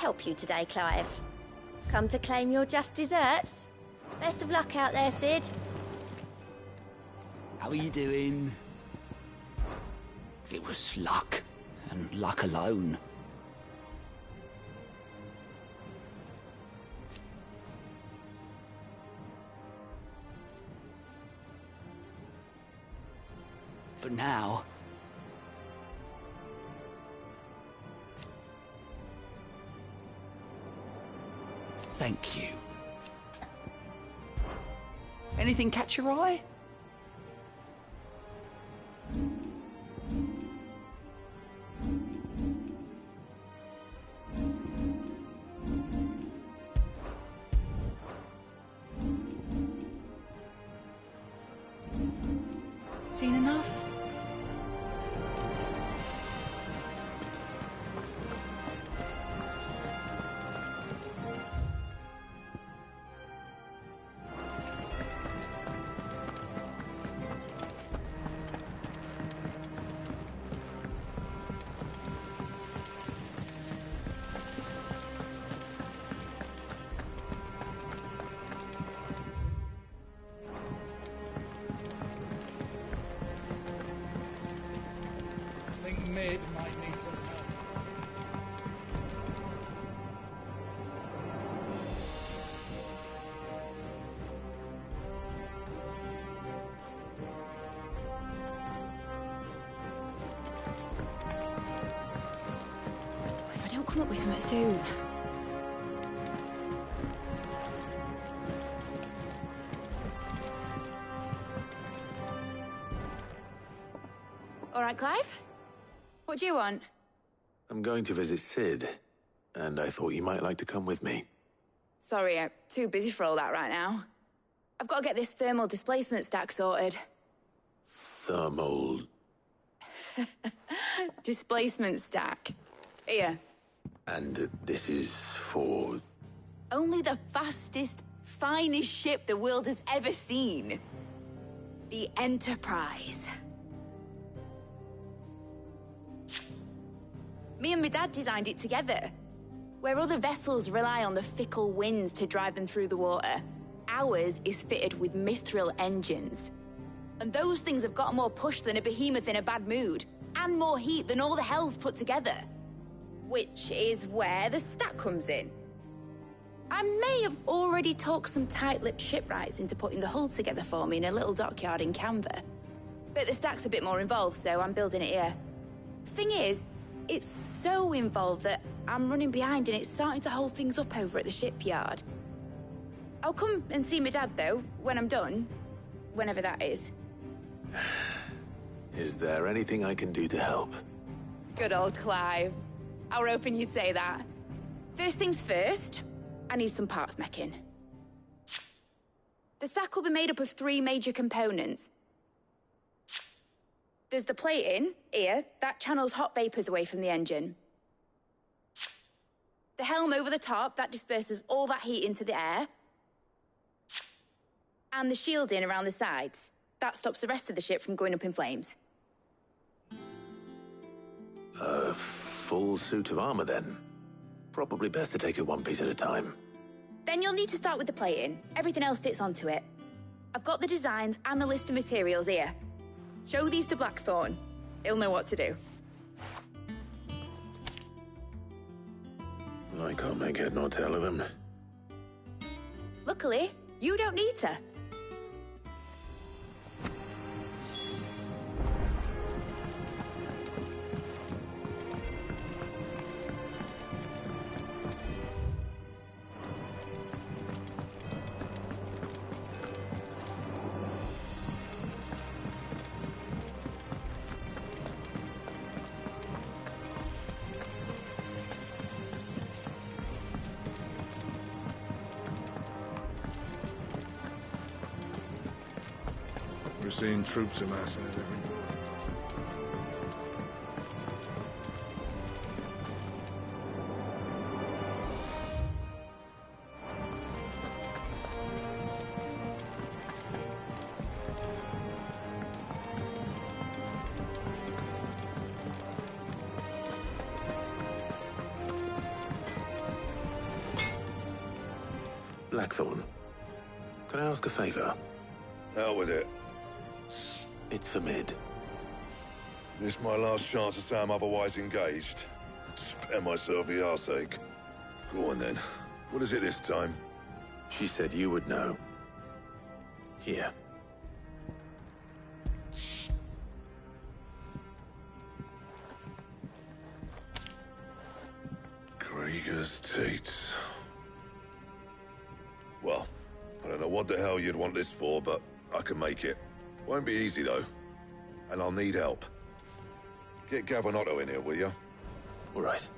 help you today, Clive? Come to claim your just desserts? Best of luck out there, Sid. How are you doing? It was luck, and luck alone. But now... Thank you. Anything catch your eye? Seen enough? Mid might need some help. If I don't come up with something soon. All right, Clive? What do you want? I'm going to visit Sid, and I thought you might like to come with me. Sorry, I'm too busy for all that right now. I've got to get this thermal displacement stack sorted. Thermal... Displacement stack. Here. And this is for... Only the fastest, finest ship the world has ever seen. The Enterprise. Me and my dad designed it together. Where other vessels rely on the fickle winds to drive them through the water, ours is fitted with mithril engines. And those things have got more push than a behemoth in a bad mood, and more heat than all the hells put together. Which is where the stack comes in. I may have already talked some tight-lipped shipwrights into putting the hull together for me in a little dockyard in Canva. But the stack's a bit more involved, so I'm building it here. Thing is, it's so involved that I'm running behind and it's starting to hold things up over at the shipyard. I'll come and see my dad, though, when I'm done. Whenever that is. Is there anything I can do to help? Good old Clive. I were hoping you'd say that. First things first, I need some parts meching. The stack will be made up of 3 major components. There's the plating, here, that channels hot vapors away from the engine. The helm over the top, that disperses all that heat into the air. And the shielding around the sides. That stops the rest of the ship from going up in flames. A full suit of armor, then? Probably best to take it one piece at a time. Then you'll need to start with the plating. Everything else fits onto it. I've got the designs and the list of materials here. Show these to Blackthorn. He'll know what to do. I can't make head nor tail of them. Luckily, you don't need to. We're seeing troops amassing at every door. Blackthorn, can I ask a favor? Out with it. It's for Mid. This my last chance to say I'm otherwise engaged. Spare myself the arseache. Go on then. What is it this time? She said you would know. Here. Krieger's Teats. Well, I don't know what the hell you'd want this for, but I can make it. Won't be easy, though. And I'll need help. Get Gavinotto in here, will you? All right.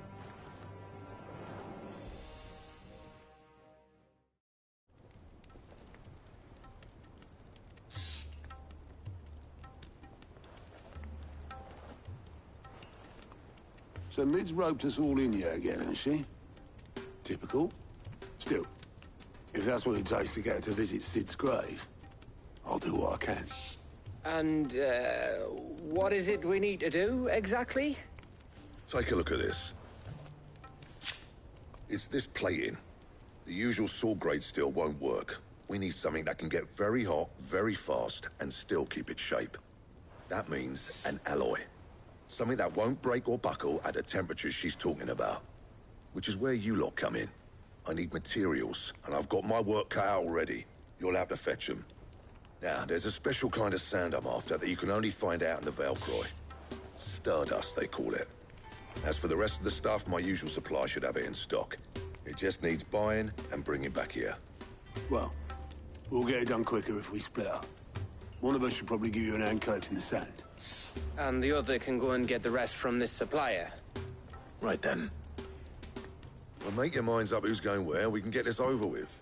So Mid's roped us all in here again, hasn't she? Typical. Still, if that's what it takes to get her to visit Sid's grave, I'll do what I can. And, what is it we need to do, exactly? Take a look at this. It's this plating. The usual saw grade steel won't work. We need something that can get very hot, very fast, and still keep its shape. That means an alloy. Something that won't break or buckle at the temperatures she's talking about. Which is where you lot come in. I need materials, and I've got my work cut out already. You'll have to fetch them. Now, there's a special kind of sand I'm after that you can only find out in the Valcroy. Stardust, they call it. As for the rest of the stuff, my usual supply should have it in stock. It just needs buying and bringing back here. Well, we'll get it done quicker if we split up. One of us should probably give you an hand collecting the sand. And the other can go and get the rest from this supplier. Right then. Well, make your minds up who's going where, we can get this over with.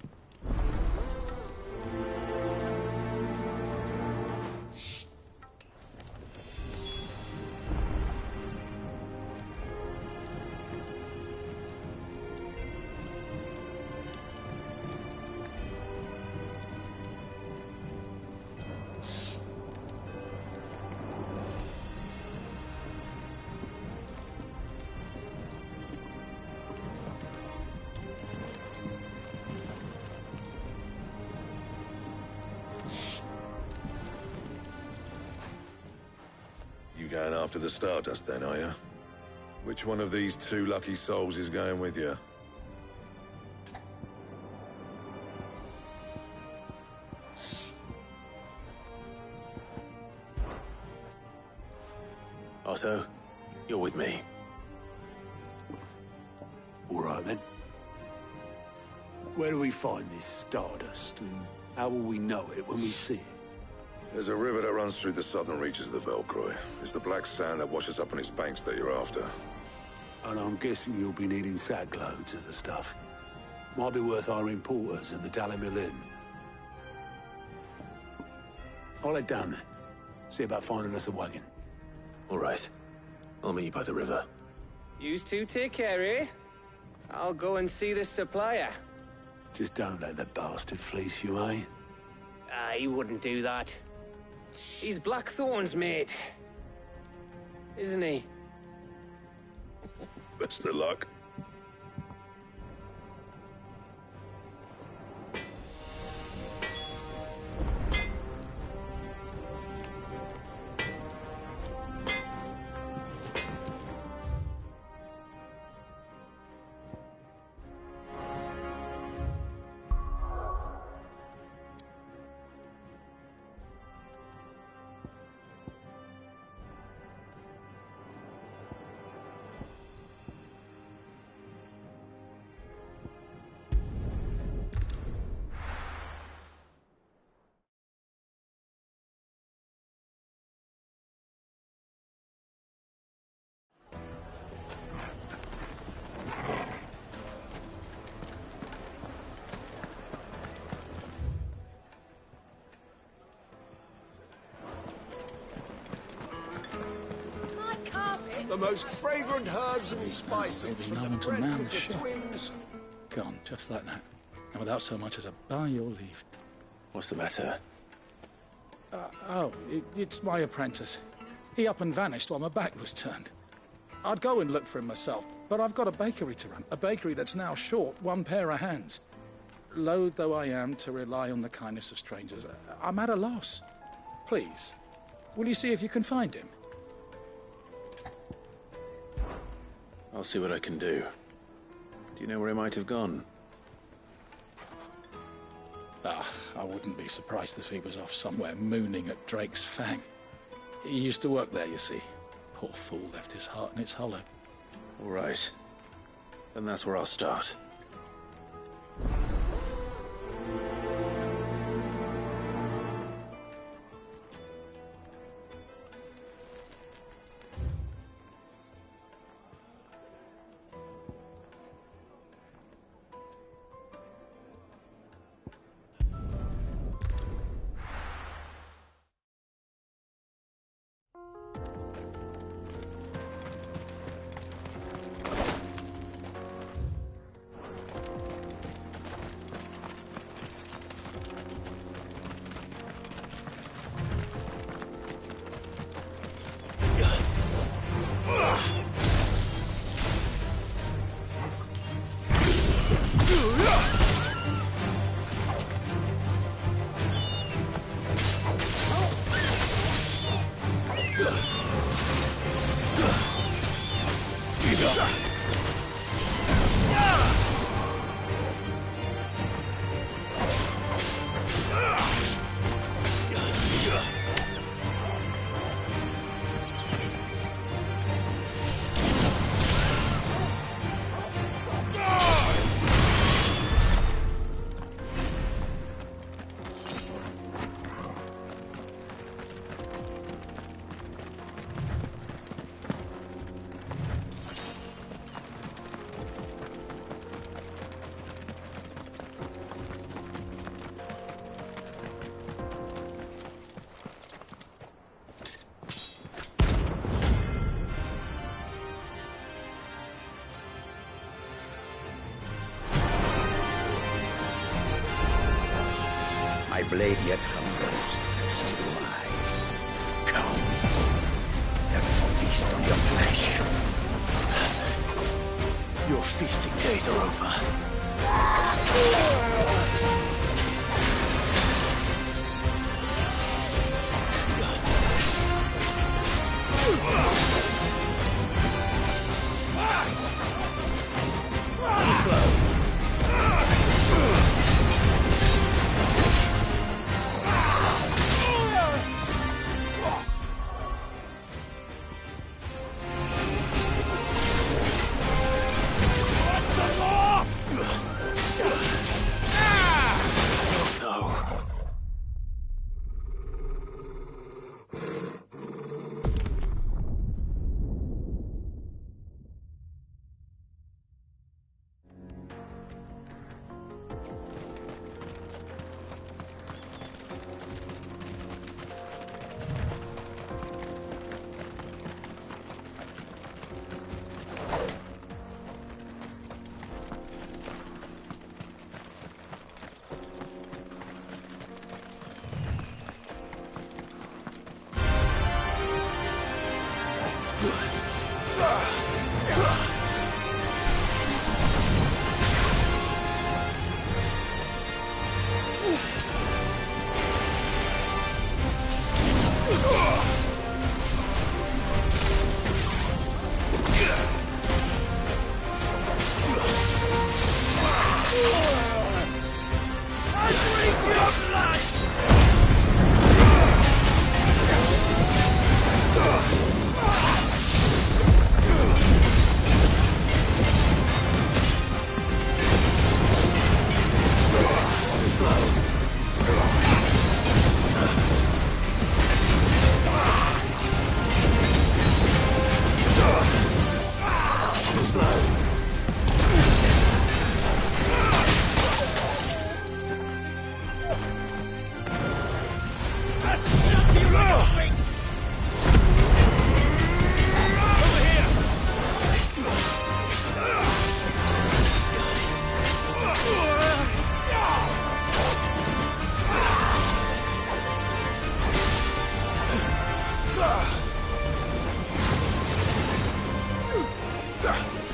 You going after the Stardust then, are you? Which one of these two lucky souls is going with you? Otto, you're with me. All right, then. Where do we find this Stardust, and how will we know it when we see it? There's a river that runs through the southern reaches of the Valcroy. It's the black sand that washes up on its banks that you're after. And I'm guessing you'll be needing sack loads of the stuff. Might be worth hiring porters at the Dalimil Inn. I'll head down there. See about finding us a wagon. All right. I'll meet you by the river. Yous two take care, eh? I'll go and see the supplier. Just don't let the bastard fleece you, eh? He wouldn't do that. He's Blackthorn's mate. Isn't he? Best of luck. The most fragrant herbs and spices from the known to breath man of the shit. twins. Gone, just like that. And without so much as a by your leave. What's the matter? It's my apprentice. He up and vanished while my back was turned. I'd go and look for him myself, but I've got a bakery to run. A bakery that's now short one pair of hands. Loath though I am to rely on the kindness of strangers, I'm at a loss. Please, will you see if you can find him? I'll see what I can do. Do you know where he might have gone? I wouldn't be surprised if he was off somewhere mooning at Drake's Fang. He used to work there, you see. Poor fool left his heart in its hollow. All right. Then that's where I'll start. My blade yet hungers and still alive. Come, let us feast on your flesh. Your feasting days are over. Too slow.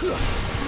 Ugh!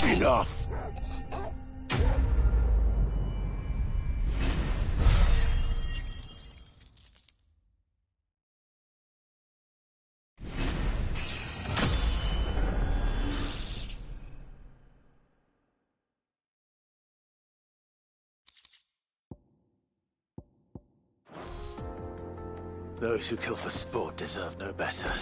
Enough! Those who kill for sport deserve no better.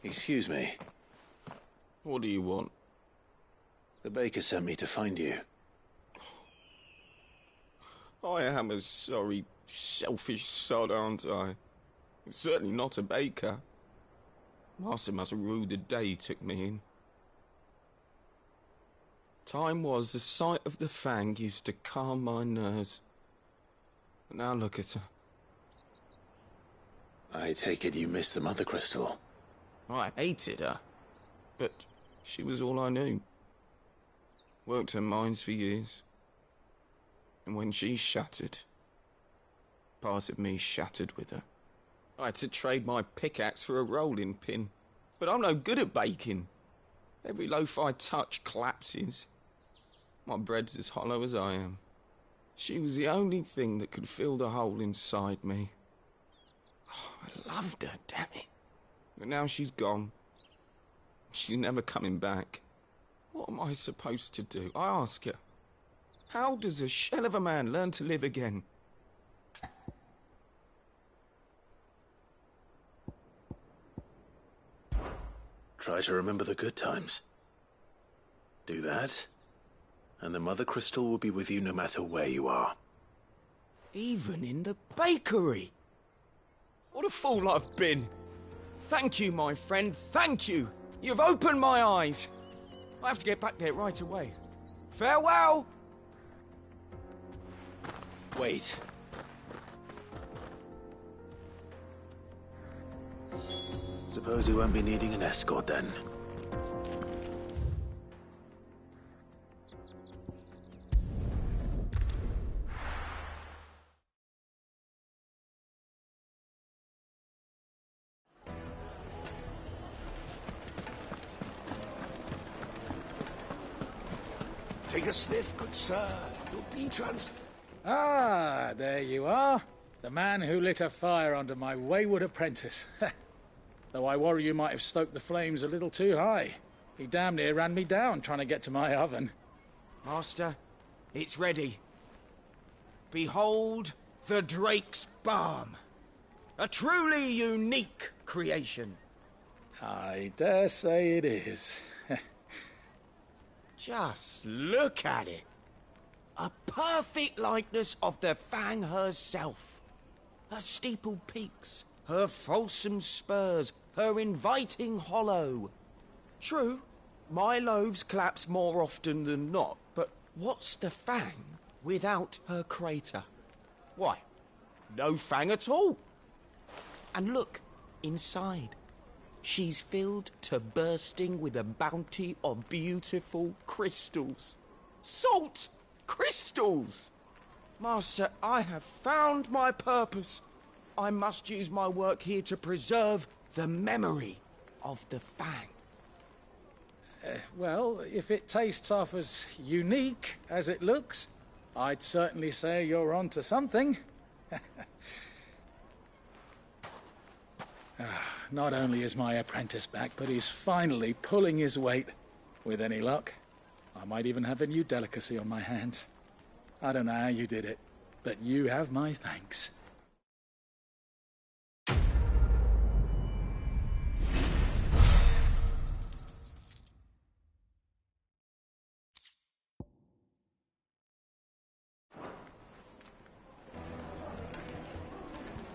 Excuse me. What do you want? The baker sent me to find you. I am a sorry, selfish sod, aren't I? Certainly not a baker. Master must have ruled the day he took me in. Time was the sight of the Fang used to calm my nerves. But now look at her. I take it you missed the Mother Crystal. I hated her, but she was all I knew. Worked her mines for years. And when she shattered, part of me shattered with her. I had to trade my pickaxe for a rolling pin, but I'm no good at baking. Every loaf I touch collapses. My bread's as hollow as I am. She was the only thing that could fill the hole inside me. Oh, I loved her, damn it. But now she's gone. She's never coming back. What am I supposed to do? I ask her. How does a shell of a man learn to live again? Try to remember the good times. Do that, and the Mother Crystal will be with you no matter where you are. Even in the bakery? What a fool I've been. Thank you, my friend, thank you. You've opened my eyes. I have to get back there right away. Farewell! Wait. Suppose you won't be needing an escort then. Take a sniff, good sir. You'll be Ah, there you are. The man who lit a fire under my wayward apprentice. Though I worry you might have stoked the flames a little too high. He damn near ran me down trying to get to my oven. Master, it's ready. Behold the Drake's Balm. A truly unique creation. I dare say it is. Just look at it. A perfect likeness of the Fang herself. Her steepled peaks, her fulsome spurs, her inviting hollow. True, my loaves collapse more often than not, but what's the Fang without her crater? Why, no Fang at all. And look, inside. She's filled to bursting with a bounty of beautiful crystals. Salt crystals! Master, I have found my purpose. I must use my work here to preserve the memory of the Fang. Well, if it tastes half as unique as it looks, I'd certainly say you're onto something. Not only is my apprentice back, but he's finally pulling his weight. With any luck, I might even have a new delicacy on my hands. I don't know how you did it, but you have my thanks.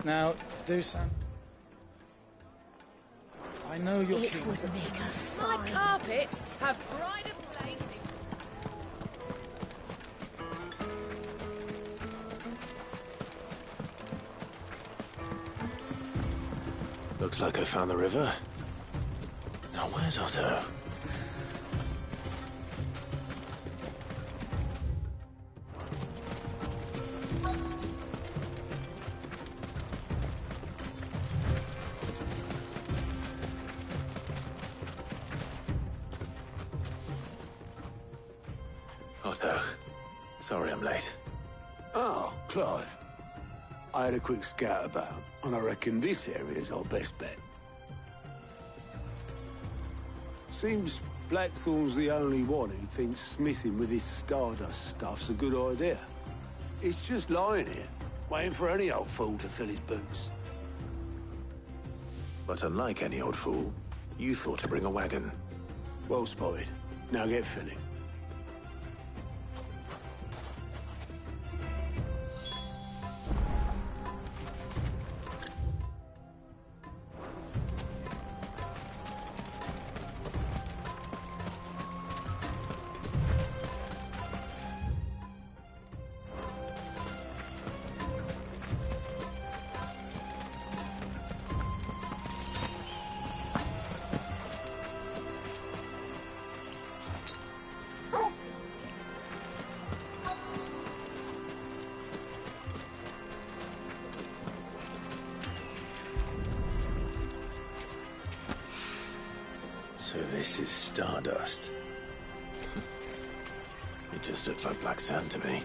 Now, do some. I know you're keen. It would make a My fine. carpets have pride of place. Looks like I found the river. Now where's Otto? Otto, sorry I'm late. Oh, Clive. I had a quick scout about, and I reckon this area's our best bet. Seems Blackthorn's the only one who thinks smithing with his Stardust stuff's a good idea. It's just lying here, waiting for any old fool to fill his boots. But unlike any old fool, You thought to bring a wagon. Well spotted. Now get filling. So this is stardust. It just looks like black sand to me.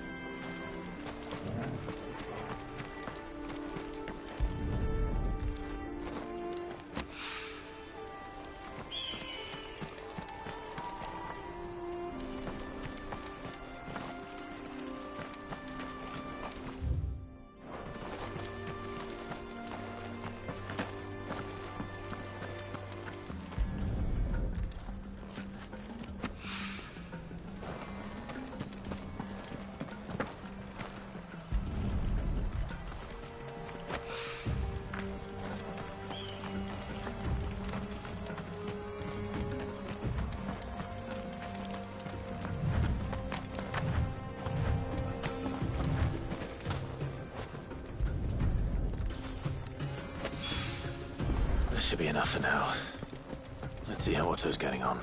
That should be enough for now. Let's see how Otto's getting on.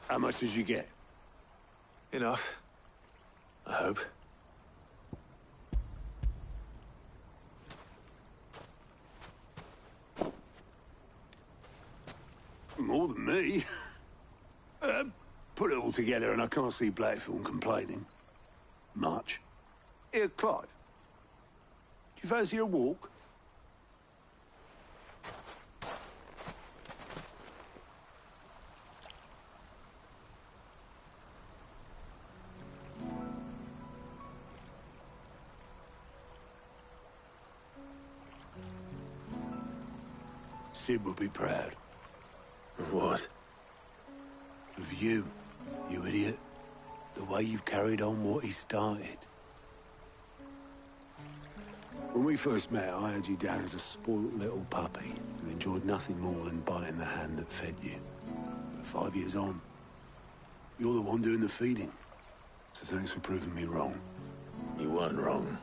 How much did you get? Enough. I hope. More than me. Put it all together and I can't see Blackthorn complaining. Much. Here, Clive. Do you fancy a walk? Sid will be proud. Of what? Of you, you idiot. The way you've carried on what he started. When we first met, I had you down as a spoilt little puppy who enjoyed nothing more than biting the hand that fed you. But 5 years on, you're the one doing the feeding. So thanks for proving me wrong. You weren't wrong.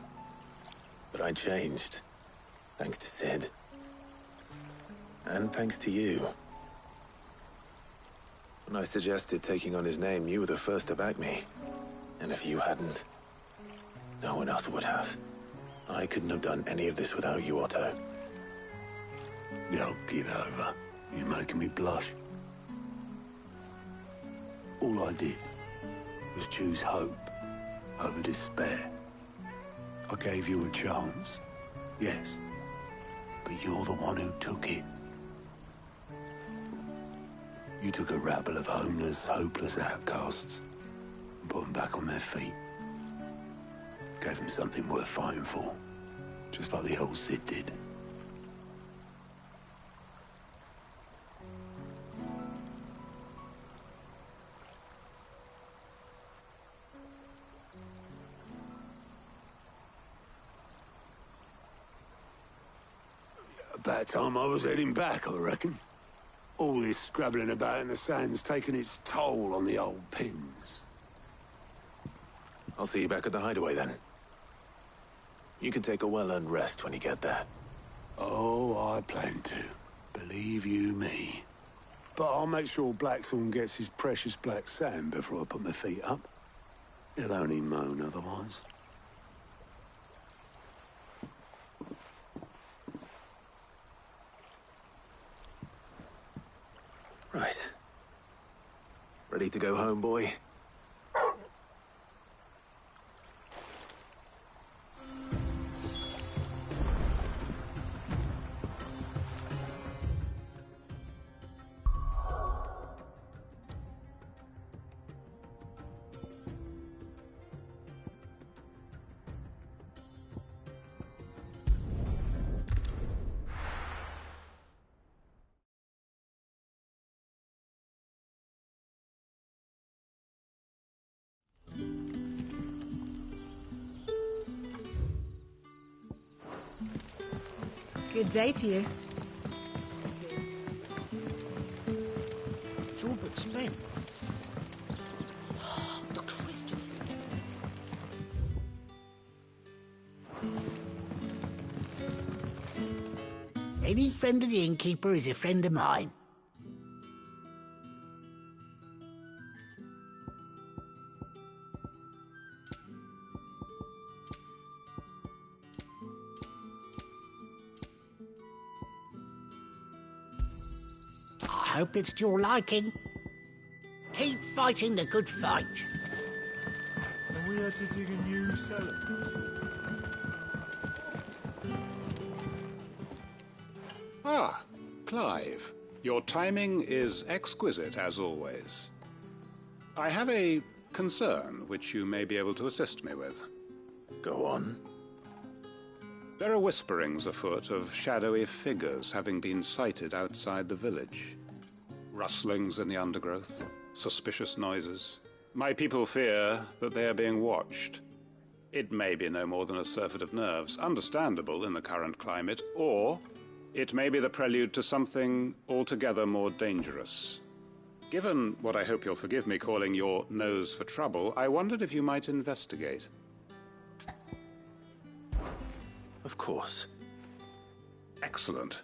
But I changed. Thanks to Sid. And thanks to you. When I suggested taking on his name, you were the first to back me. And if you hadn't, no one else would have. I couldn't have done any of this without you, Otto. Don't give over. You're making me blush. All I did was choose hope over despair. I gave you a chance, yes, but you're the one who took it. You took a rabble of homeless, hopeless outcasts and put them back on their feet. Gave them something worth fighting for, just like the old Sid did. About time I was heading back, I reckon. All this scrabbling about in the sand's taken its toll on the old pins. I'll see you back at the hideaway then. You can take a well-earned rest when you get there. Oh, I plan to. Believe you me. But I'll make sure Blackthorn gets his precious black sand before I put my feet up. He'll only moan otherwise. Right. Ready to go home, boy? Good day to you. It's all but spent. The crystals. Any friend of the innkeeper is a friend of mine. I hope it's to your liking. Keep fighting the good fight. And we had to dig a new cellar. Ah, Clive. Your timing is exquisite, as always. I have a concern which you may be able to assist me with. Go on. There are whisperings afoot of shadowy figures having been sighted outside the village. Rustlings in the undergrowth, suspicious noises. My people fear that they are being watched. It may be no more than a surfeit of nerves, understandable in the current climate, or it may be the prelude to something altogether more dangerous. Given what I hope you'll forgive me calling your nose for trouble, I wondered if you might investigate. Of course. Excellent.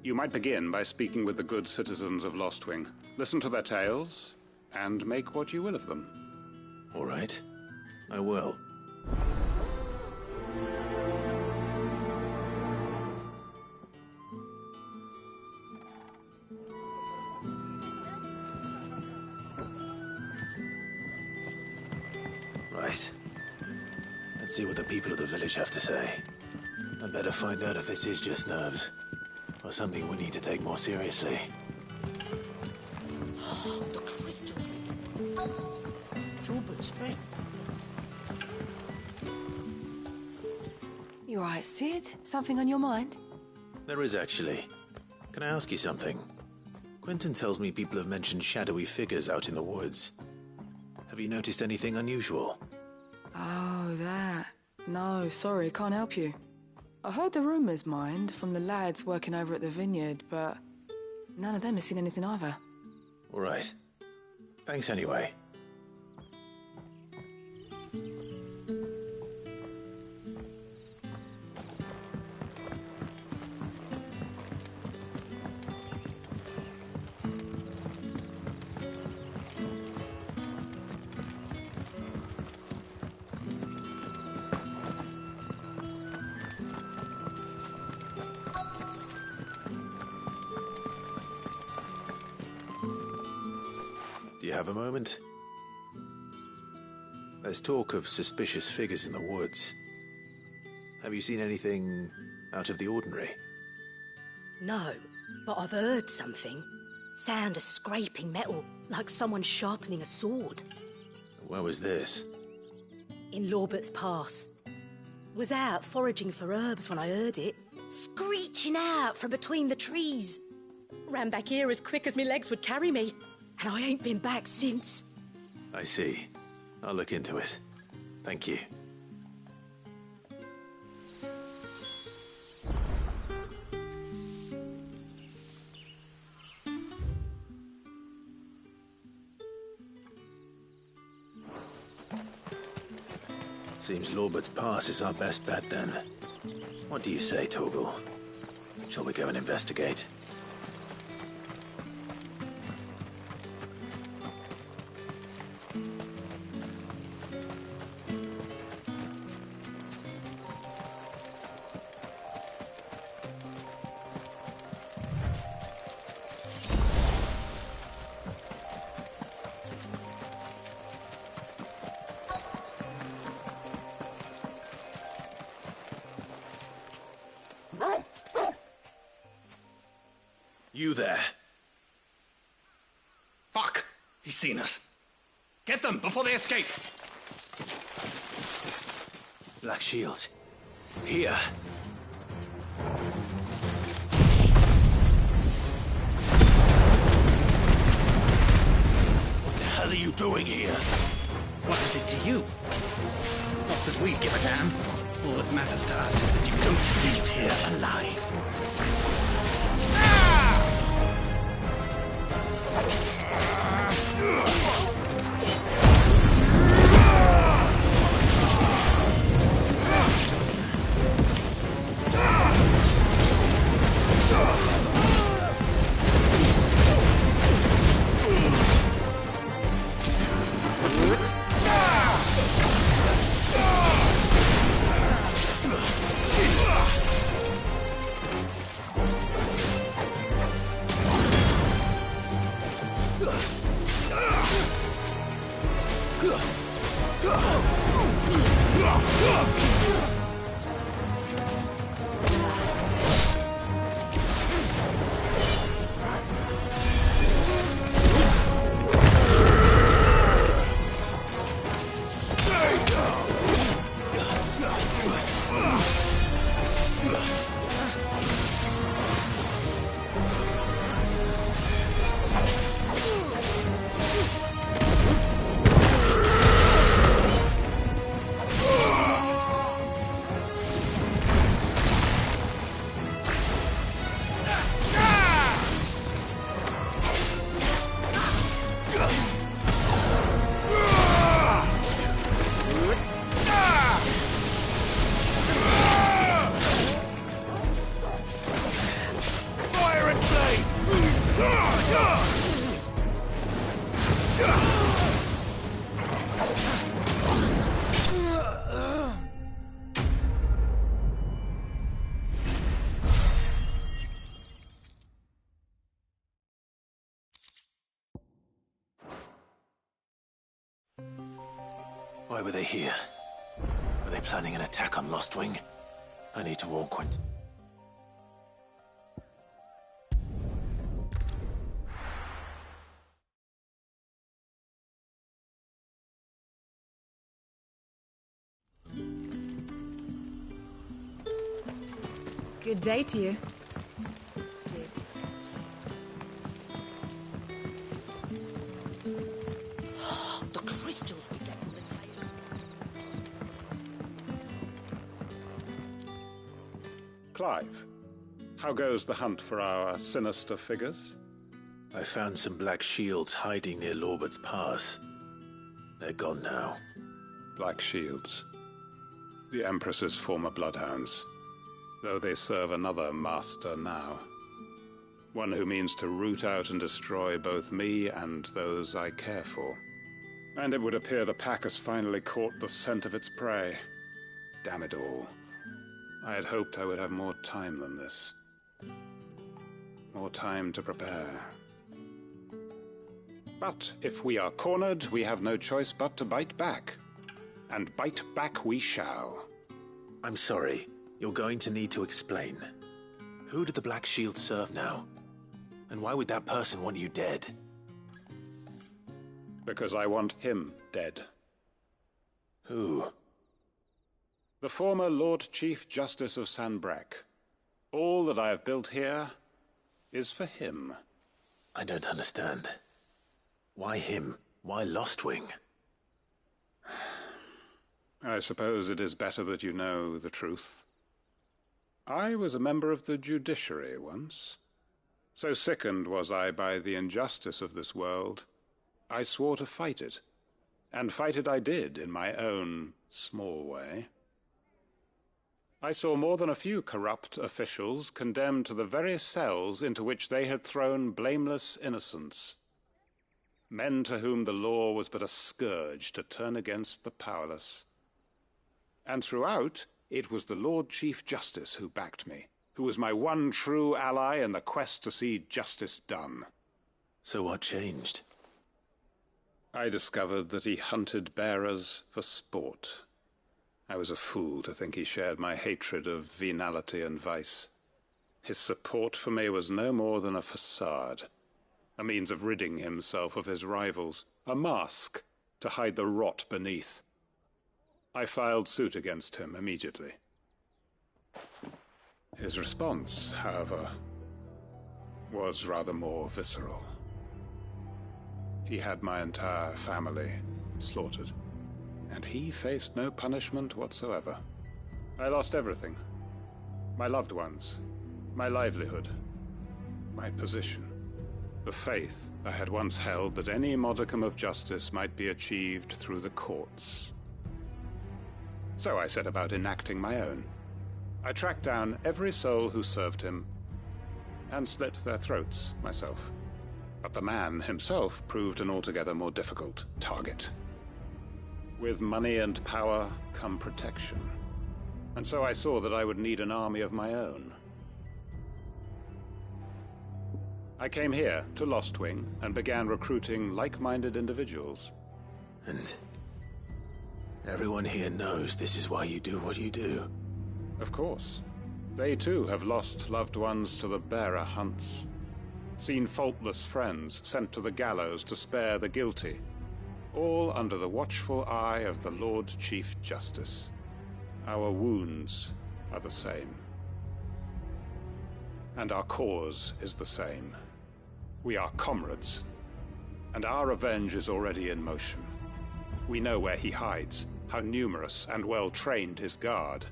You might begin by speaking with the good citizens of Lostwing. Listen to their tales, and make what you will of them. All right. I will. Right. Let's see what the people of the village have to say. I'd better find out if this is just nerves, or something we need to take more seriously. The crystals. It's all but spent. You alright, Sid? Something on your mind? There is, actually. Can I ask you something? Quentin tells me people have mentioned shadowy figures out in the woods. Have you noticed anything unusual? Oh, that. No, sorry, can't help you. I heard the rumours, mind, from the lads working over at the vineyard, but none of them has seen anything either. All right. Thanks anyway. Do you have a moment? There's talk of suspicious figures in the woods. Have you seen anything out of the ordinary? No, but I've heard something. Sound of scraping metal, like someone sharpening a sword. Where was this? In Lorbert's Pass. Was out foraging for herbs when I heard it, screeching out from between the trees. Ran back here as quick as my legs would carry me, and I ain't been back since. I see. I'll look into it. Thank you. Seems Lorbert's Pass is our best bet, then. What do you say, Torgal? Shall we go and investigate? You there. Fuck! He's seen us. Get them before they escape! Black Shields. Here. What the hell are you doing here? What is it to you? Not that we give a damn. All that matters to us is that you don't leave here alive. Why were they here? Were they planning an attack on Lostwing? I need to warn Quint. Good day to you. The crystals we get from the tail. Clive, how goes the hunt for our sinister figures? I found some black shields hiding near Lorbert's Pass. They're gone now. Black shields. The Empress's former bloodhounds. Though they serve another master now. One who means to root out and destroy both me and those I care for. And it would appear the pack has finally caught the scent of its prey. Damn it all. I had hoped I would have more time than this. More time to prepare. But if we are cornered, we have no choice but to bite back. And bite back we shall. I'm sorry. You're going to need to explain. Who did the Black Shield serve now? And why would that person want you dead? Because I want him dead. Who? The former Lord Chief Justice of Sanbreque. All that I have built here is for him. I don't understand. Why him? Why Lostwing? I suppose it is better that you know the truth. I was a member of the judiciary once. So sickened was I by the injustice of this world, I swore to fight it. And fight it I did, in my own small way. I saw more than a few corrupt officials condemned to the very cells into which they had thrown blameless innocents. Men to whom the law was but a scourge to turn against the powerless. And throughout, it was the Lord Chief Justice who backed me, who was my one true ally in the quest to see justice done. So what changed? I discovered that he hunted bearers for sport. I was a fool to think he shared my hatred of venality and vice. His support for me was no more than a facade, a means of ridding himself of his rivals, a mask to hide the rot beneath. I filed suit against him immediately. His response, however, was rather more visceral. He had my entire family slaughtered, and he faced no punishment whatsoever. I lost everything. My loved ones, my livelihood, my position, the faith I had once held that any modicum of justice might be achieved through the courts. So I set about enacting my own. I tracked down every soul who served him, and slit their throats myself. But the man himself proved an altogether more difficult target. With money and power come protection. And so I saw that I would need an army of my own. I came here to Lostwing and began recruiting like-minded individuals. And everyone here knows this is why you do what you do. Of course. They too have lost loved ones to the bearer hunts. Seen faultless friends sent to the gallows to spare the guilty. All under the watchful eye of the Lord Chief Justice. Our wounds are the same. And our cause is the same. We are comrades. And our revenge is already in motion. We know where he hides, how numerous and well-trained his guard.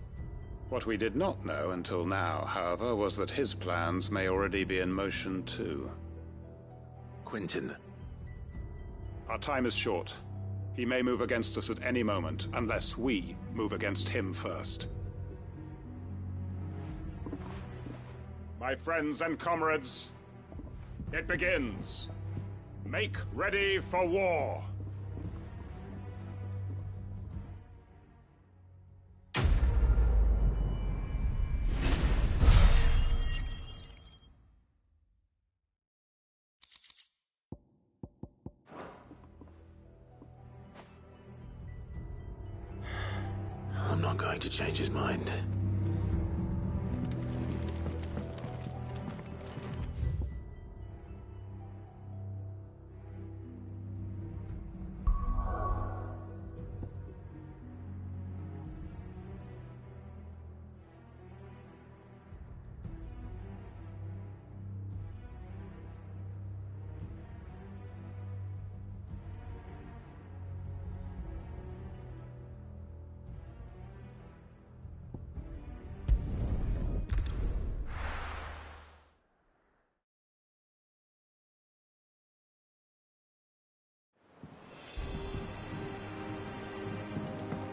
What we did not know until now, however, was that his plans may already be in motion too. Quentin. Our time is short. He may move against us at any moment, unless we move against him first. My friends and comrades, it begins. Make ready for war. I'm not going to change his mind.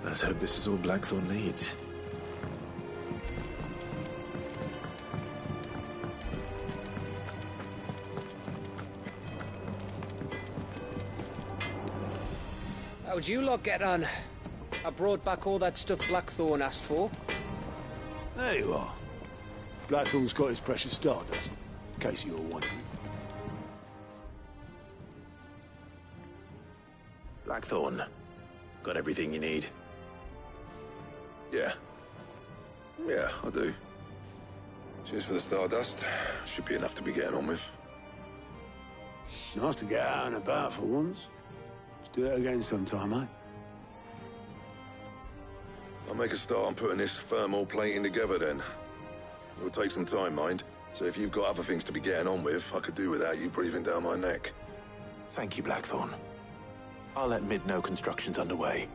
Let's hope this is all Blackthorn needs. How'd you lot get on? I brought back all that stuff Blackthorn asked for. There you are. Blackthorn's got his precious stardust, in case you were wondering. Blackthorn, got everything you need? Yeah, I do. Cheers for the stardust. Should be enough to be getting on with. Nice to get out and about for once. Let's do it again sometime, eh? I'll make a start on putting this thermal plating together then. It'll take some time, mind. So if you've got other things to be getting on with, I could do without you breathing down my neck. Thank you, Blackthorn. I'll let Mid know construction's underway.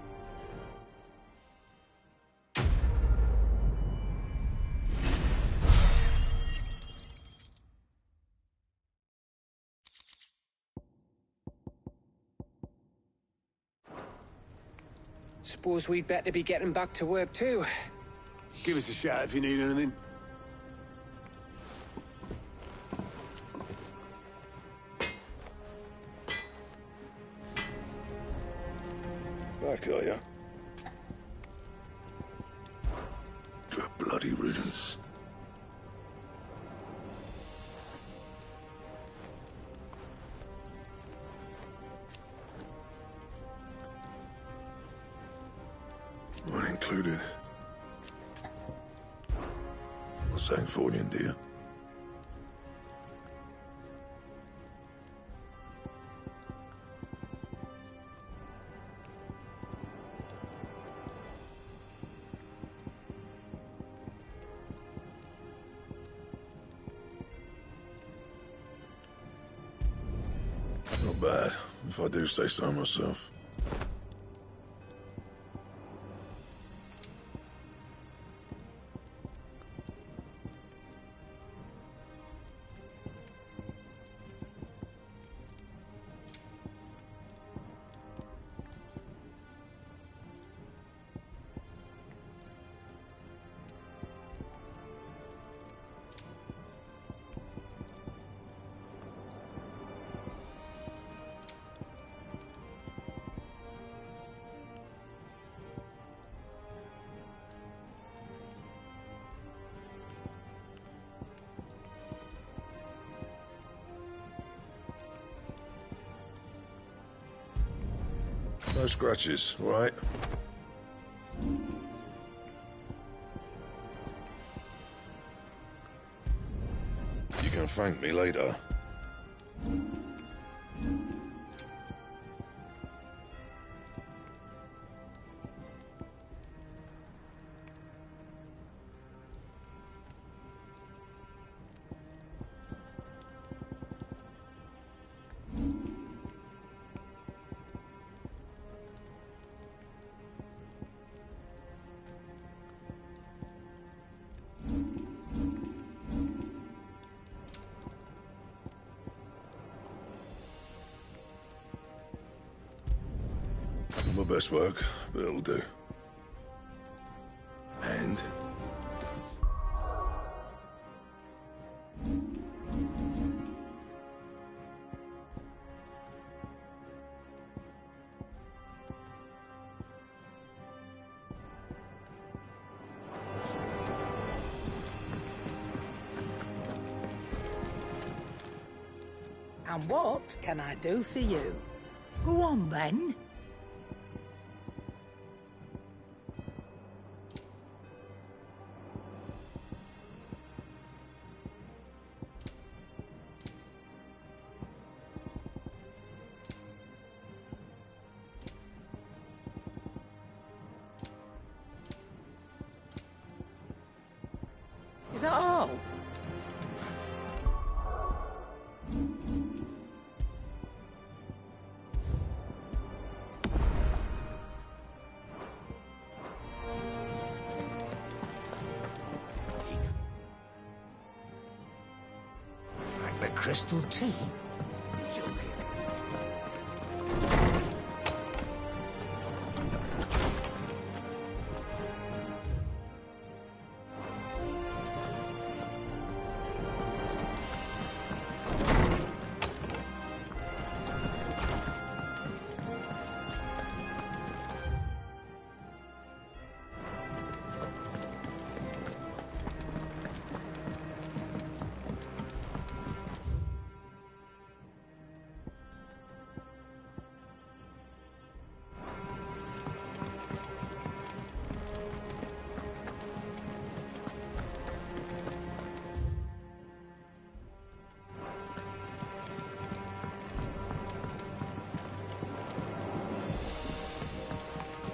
Suppose we'd better be getting back to work too. Give us a shout if you need anything. Back, are ya? Good bloody riddance. Mine included. Not saying for you, dear. Not bad, if I do say so myself. No scratches, right? You can thank me later. My best work, but it'll do. And? And what can I do for you? Go on, then. Is that all? Like the crystal tea? Joking.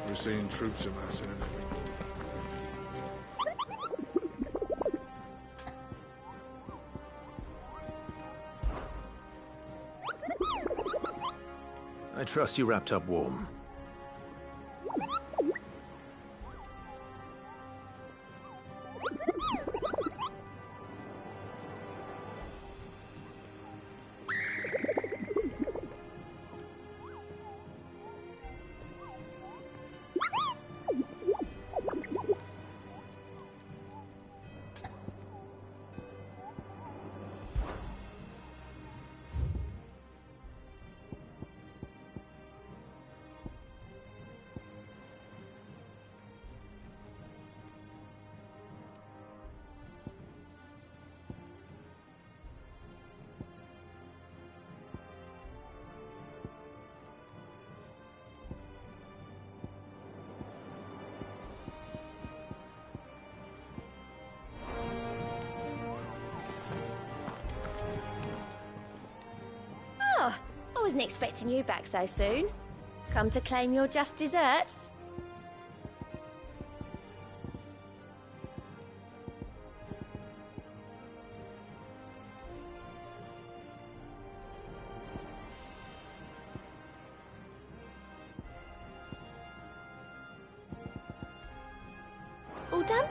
We're seeing troops amassing in it. I trust you wrapped up warm. Oh, I wasn't expecting you back so soon. Come to claim your just desserts? All done?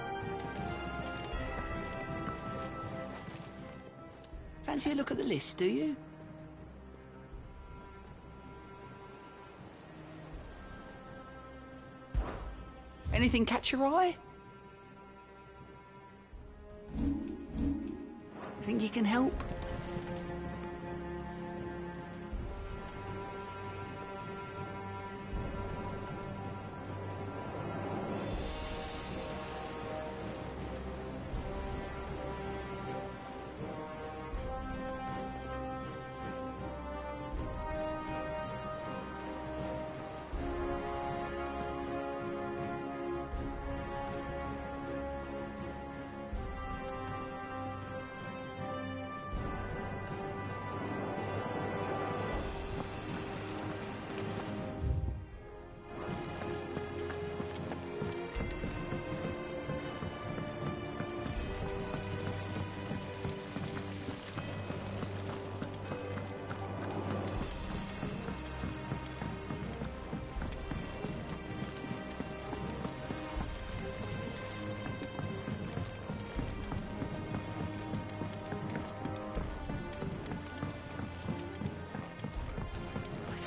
Fancy a look at the list, do you? Anything catch your eye? Think you can help?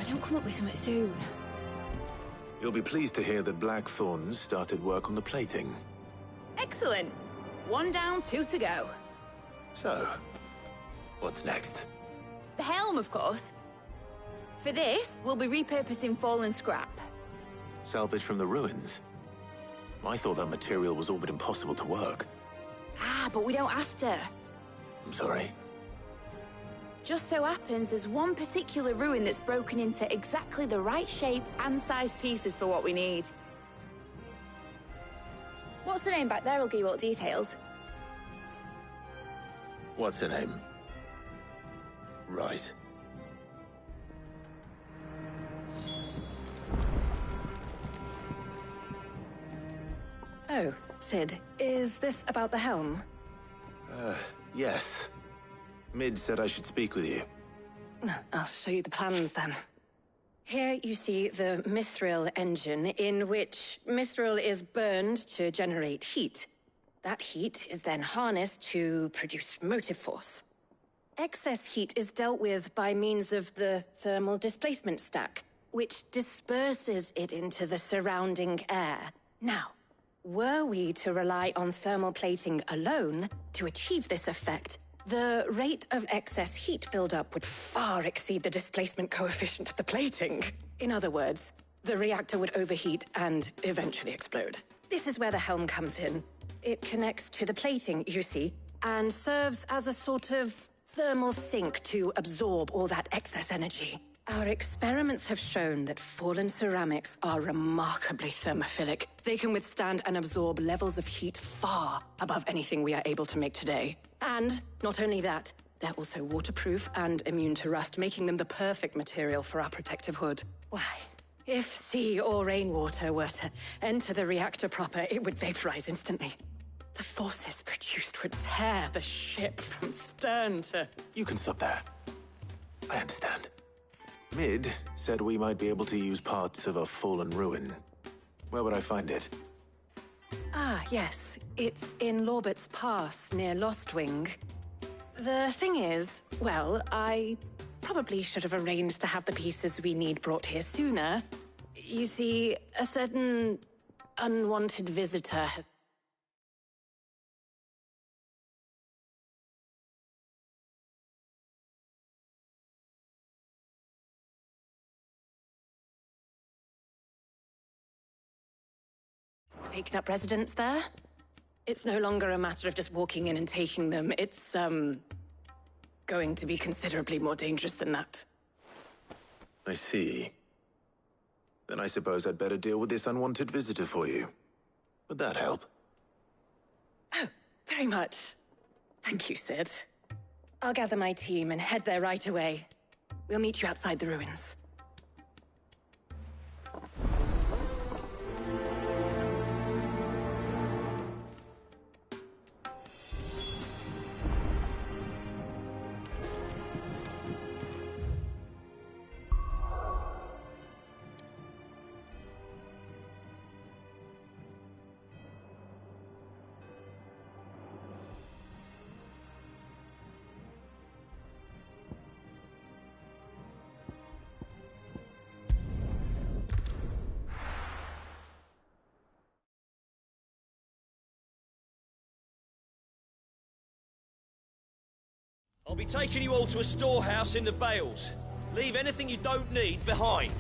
don't come up with something soon. You'll be pleased to hear that Blackthorn's started work on the plating. Excellent. 1 down, 2 to go. So, what's next? The helm, of course. For this, we'll be repurposing fallen scrap. Salvage from the ruins? I thought that material was all but impossible to work. Ah, but we don't have to. I'm sorry. Just so happens there's one particular ruin that's broken into exactly the right shape and size pieces for what we need. What's the name back there? I'll give you all the details. What's her name? Right. Oh, Sid, is this about the helm? Yes. Mid said I should speak with you. I'll show you the plans then. Here you see the mithril engine, in which mithril is burned to generate heat. That heat is then harnessed to produce motive force. Excess heat is dealt with by means of the thermal displacement stack, which disperses it into the surrounding air. Now, were we to rely on thermal plating alone to achieve this effect, the rate of excess heat buildup would far exceed the displacement coefficient of the plating. In other words, the reactor would overheat and eventually explode. This is where the helm comes in. It connects to the plating, you see, and serves as a sort of thermal sink to absorb all that excess energy. Our experiments have shown that fallen ceramics are remarkably thermophilic. They can withstand and absorb levels of heat far above anything we are able to make today. And not only that, they're also waterproof and immune to rust, making them the perfect material for our protective hood. Why, if sea or rainwater were to enter the reactor proper, it would vaporize instantly. The forces produced would tear the ship from stern to... You can stop there. I understand. Mid said we might be able to use parts of a fallen ruin. Where would I find it? Ah, yes. It's in Lorbert's Pass, near Lostwing. The thing is, well, I probably should have arranged to have the pieces we need brought here sooner. You see, a certain unwanted visitor has... taken up residence there. It's no longer a matter of just walking in and taking them. It's, going to be considerably more dangerous than that. I see. Then I suppose I'd better deal with this unwanted visitor for you. Would that help? Oh, very much. Thank you, Sid. I'll gather my team and head there right away. We'll meet you outside the ruins. I'll be taking you all to a storehouse in the Bales. Leave anything you don't need behind.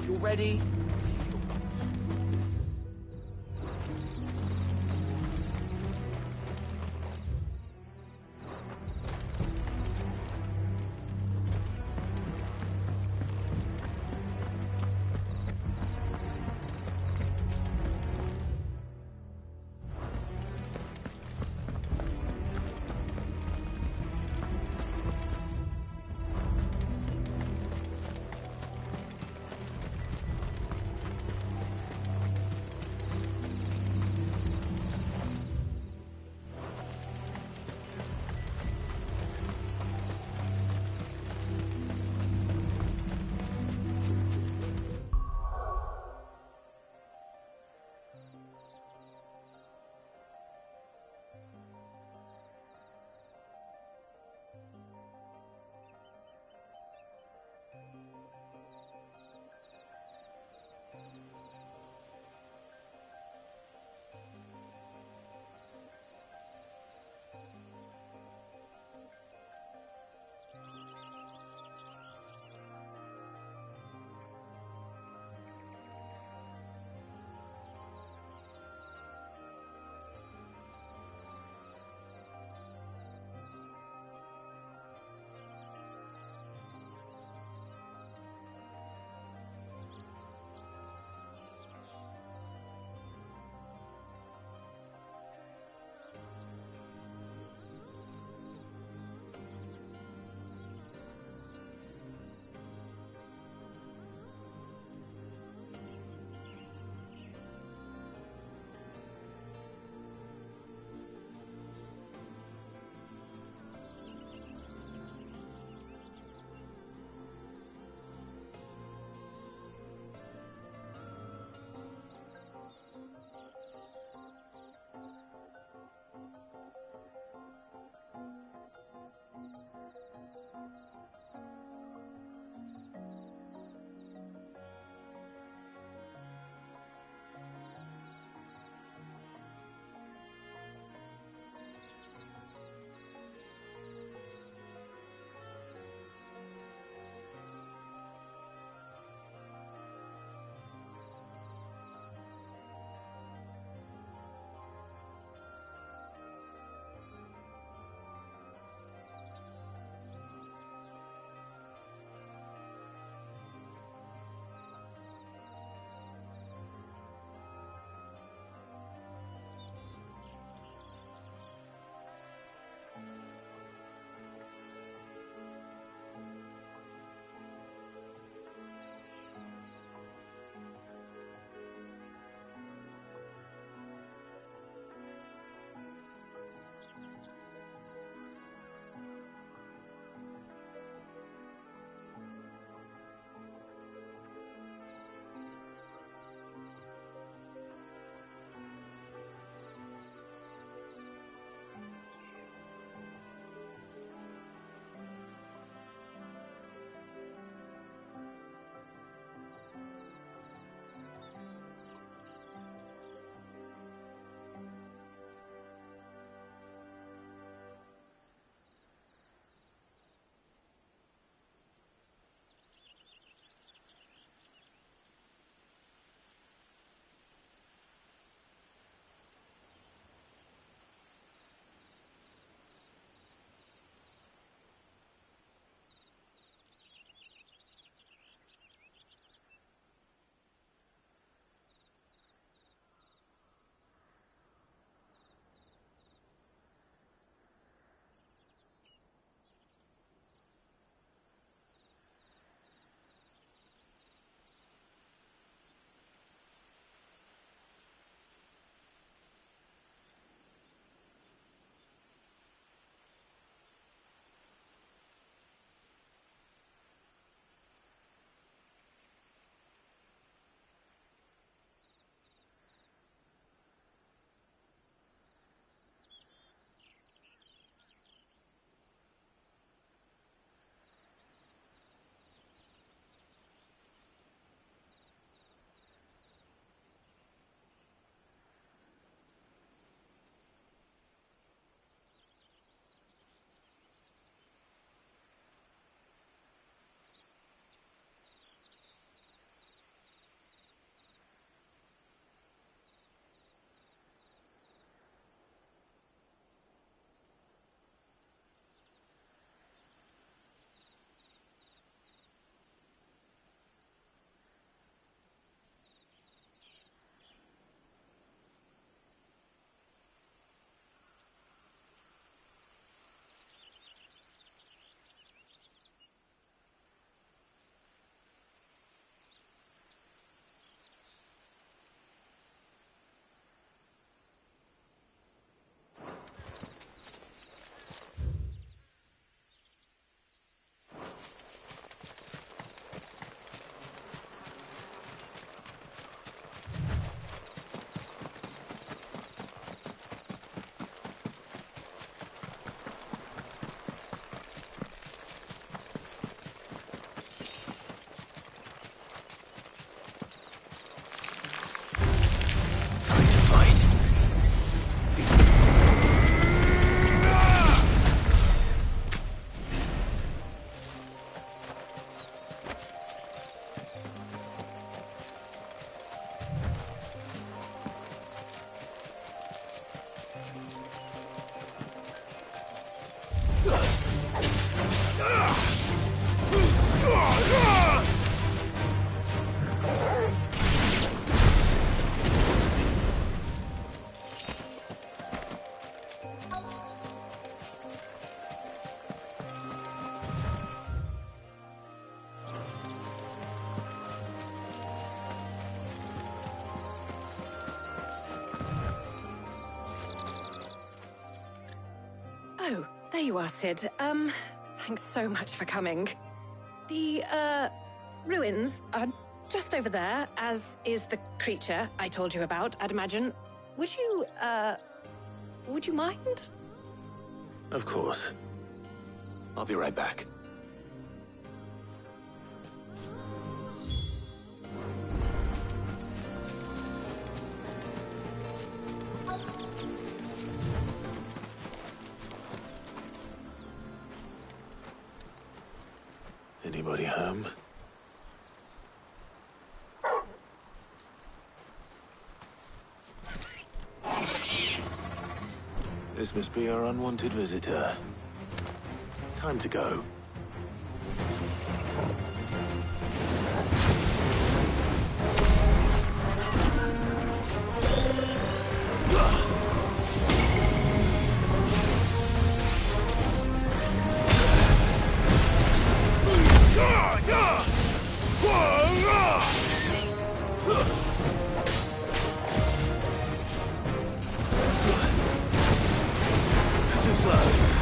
If you're ready... Oh, there you are, Sid. Thanks so much for coming. The, ruins are just over there, as is the creature I told you about, I'd imagine. Would you mind? Of course. I'll be right back. Anybody home? This must be our unwanted visitor. Time to go. Too slow.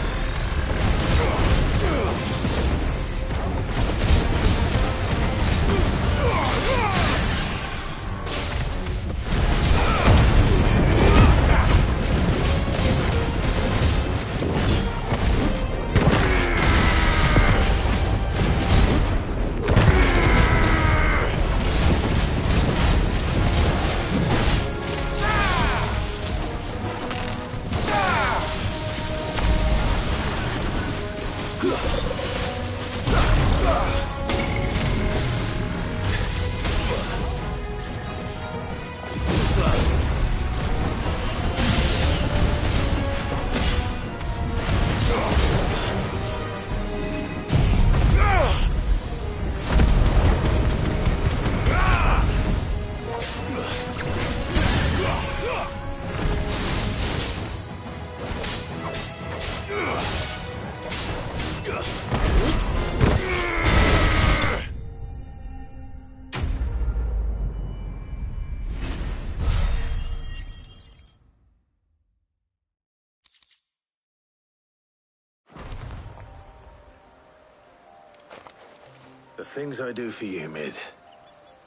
The things I do for you, Mid.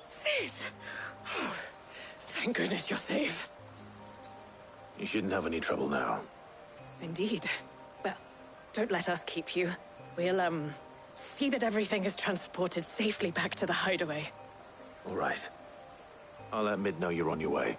Sid! Oh, thank goodness you're safe. You shouldn't have any trouble now. Indeed. Well, don't let us keep you. We'll, see that everything is transported safely back to the hideaway. All right. I'll let Mid know you're on your way.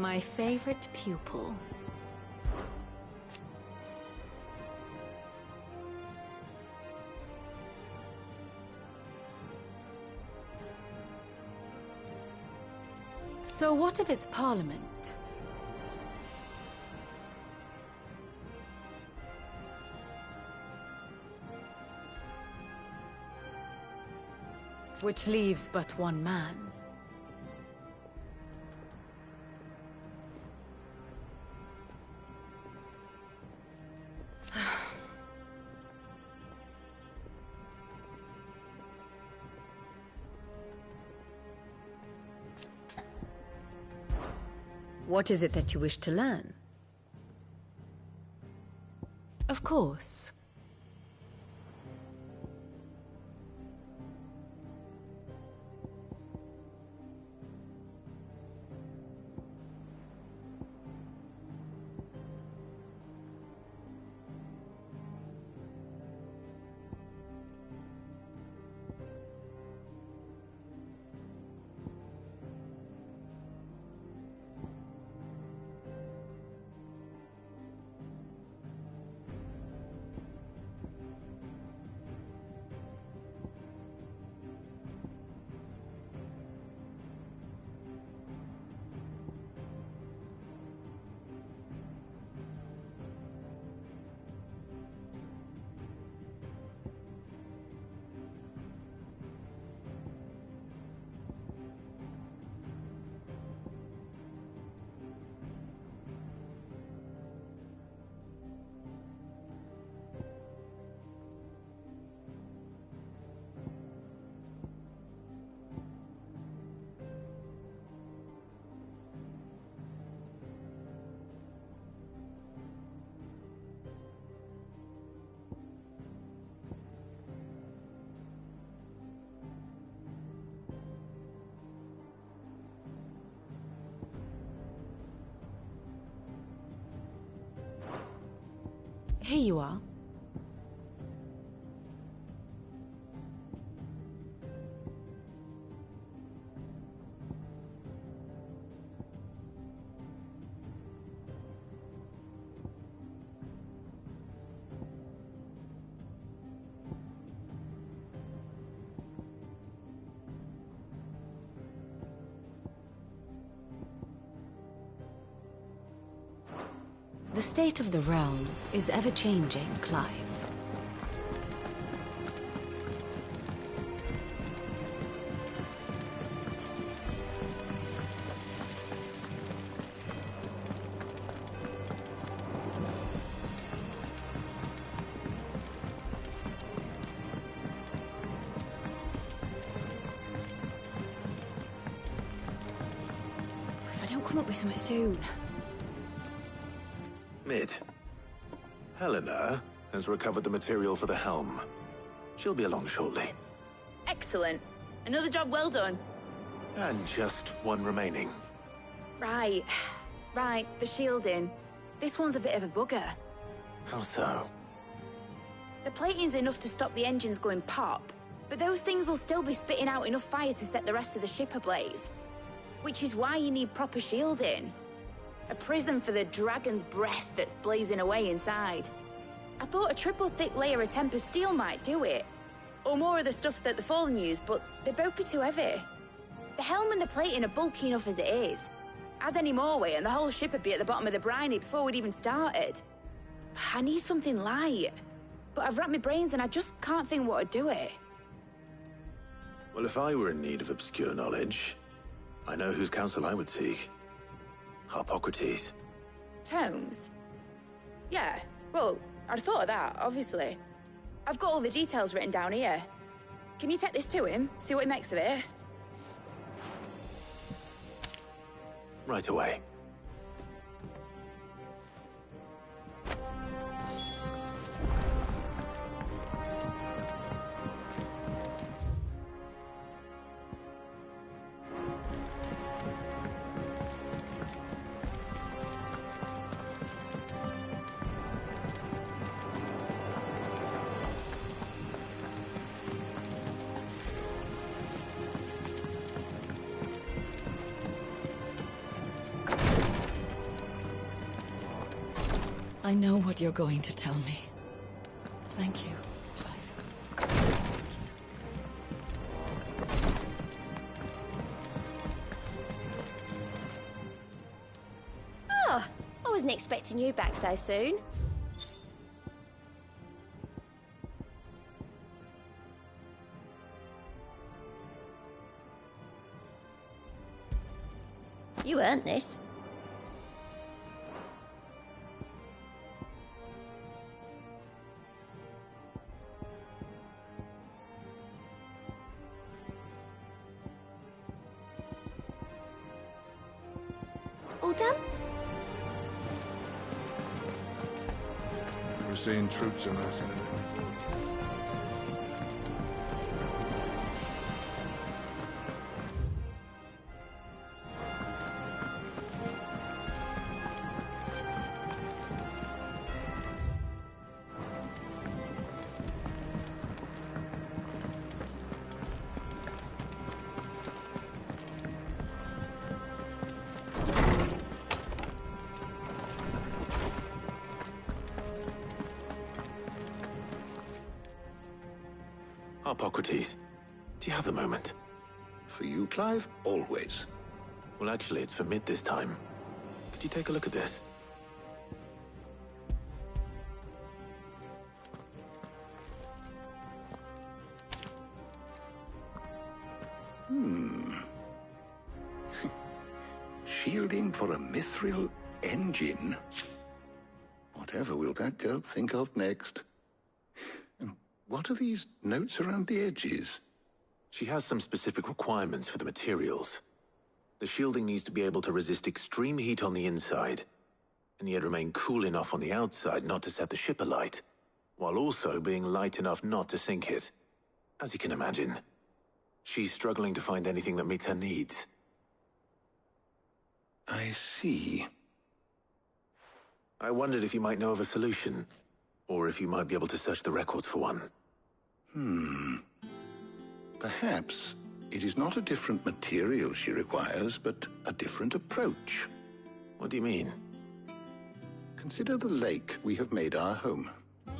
My favorite pupil. So what of its parliament? Which leaves but one man. What is it that you wish to learn? Of course. Here you are. The state of the realm is ever-changing, Clive. If I don't come up with something soon... Mid. Helena has recovered the material for the helm. She'll be along shortly. Excellent. Another job well done. And just one remaining. Right. Right, the shielding. This one's a bit of a bugger. How so? The plating's enough to stop the engines going pop, but those things will still be spitting out enough fire to set the rest of the ship ablaze. Which is why you need proper shielding. A prism for the dragon's breath that's blazing away inside. I thought a triple thick layer of tempered steel might do it. Or more of the stuff that the Fallen use, but they'd both be too heavy. The helm and the plating are bulky enough as it is. Add any more weight and the whole ship would be at the bottom of the briny before we'd even started. I need something light. But I've racked my brains and I just can't think what would do it. Well, if I were in need of obscure knowledge, I know whose counsel I would seek. Harpocrates. Tomes? Yeah, well, I'd thought of that, obviously. I've got all the details written down here. Can you take this to him, see what he makes of it? Right away. I know what you're going to tell me. Thank you, Clive. Oh, I wasn't expecting you back so soon. You earned this. All done? We're seeing troops amassing. Hippocrates, do you have a moment? For you, Clive? Always. Well, actually, it's for mid this time. Could you take a look at this? Shielding for a mithril engine? Whatever will that girl think of next? What are these notes around the edges? She has some specific requirements for the materials. The shielding needs to be able to resist extreme heat on the inside, and yet remain cool enough on the outside not to set the ship alight, while also being light enough not to sink it. As you can imagine, she's struggling to find anything that meets her needs. I see. I wondered if you might know of a solution, or if you might be able to search the records for one. Perhaps it is not a different material she requires, but a different approach. What do you mean? Consider the lake we have made our home.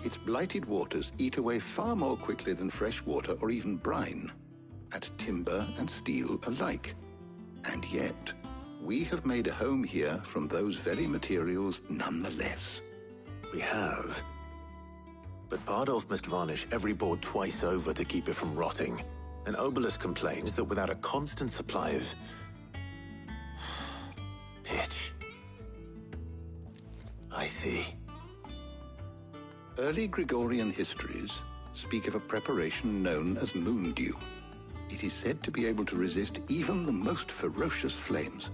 Its blighted waters eat away far more quickly than fresh water or even brine, at timber and steel alike. And yet, we have made a home here from those very materials nonetheless. We have. But Bardolph must varnish every board twice over to keep it from rotting. And Obelus complains that without a constant supply of pitch. I see. Early Gregorian histories speak of a preparation known as moon dew. It is said to be able to resist even the most ferocious flames.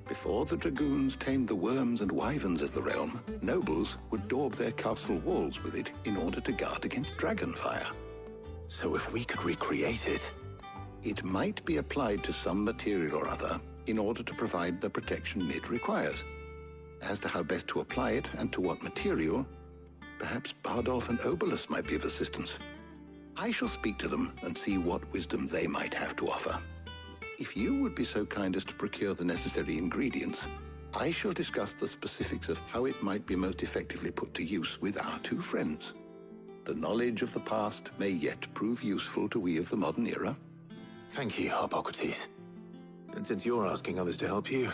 Before the dragoons tamed the worms and wyverns of the realm, nobles would daub their castle walls with it in order to guard against dragonfire. So if we could recreate it... It might be applied to some material or other in order to provide the protection it requires. As to how best to apply it and to what material, perhaps Bardolph and Obelus might be of assistance. I shall speak to them and see what wisdom they might have to offer. If you would be so kind as to procure the necessary ingredients, I shall discuss the specifics of how it might be most effectively put to use with our two friends. The knowledge of the past may yet prove useful to we of the modern era. Thank you, Hippocrates. And since you're asking others to help you,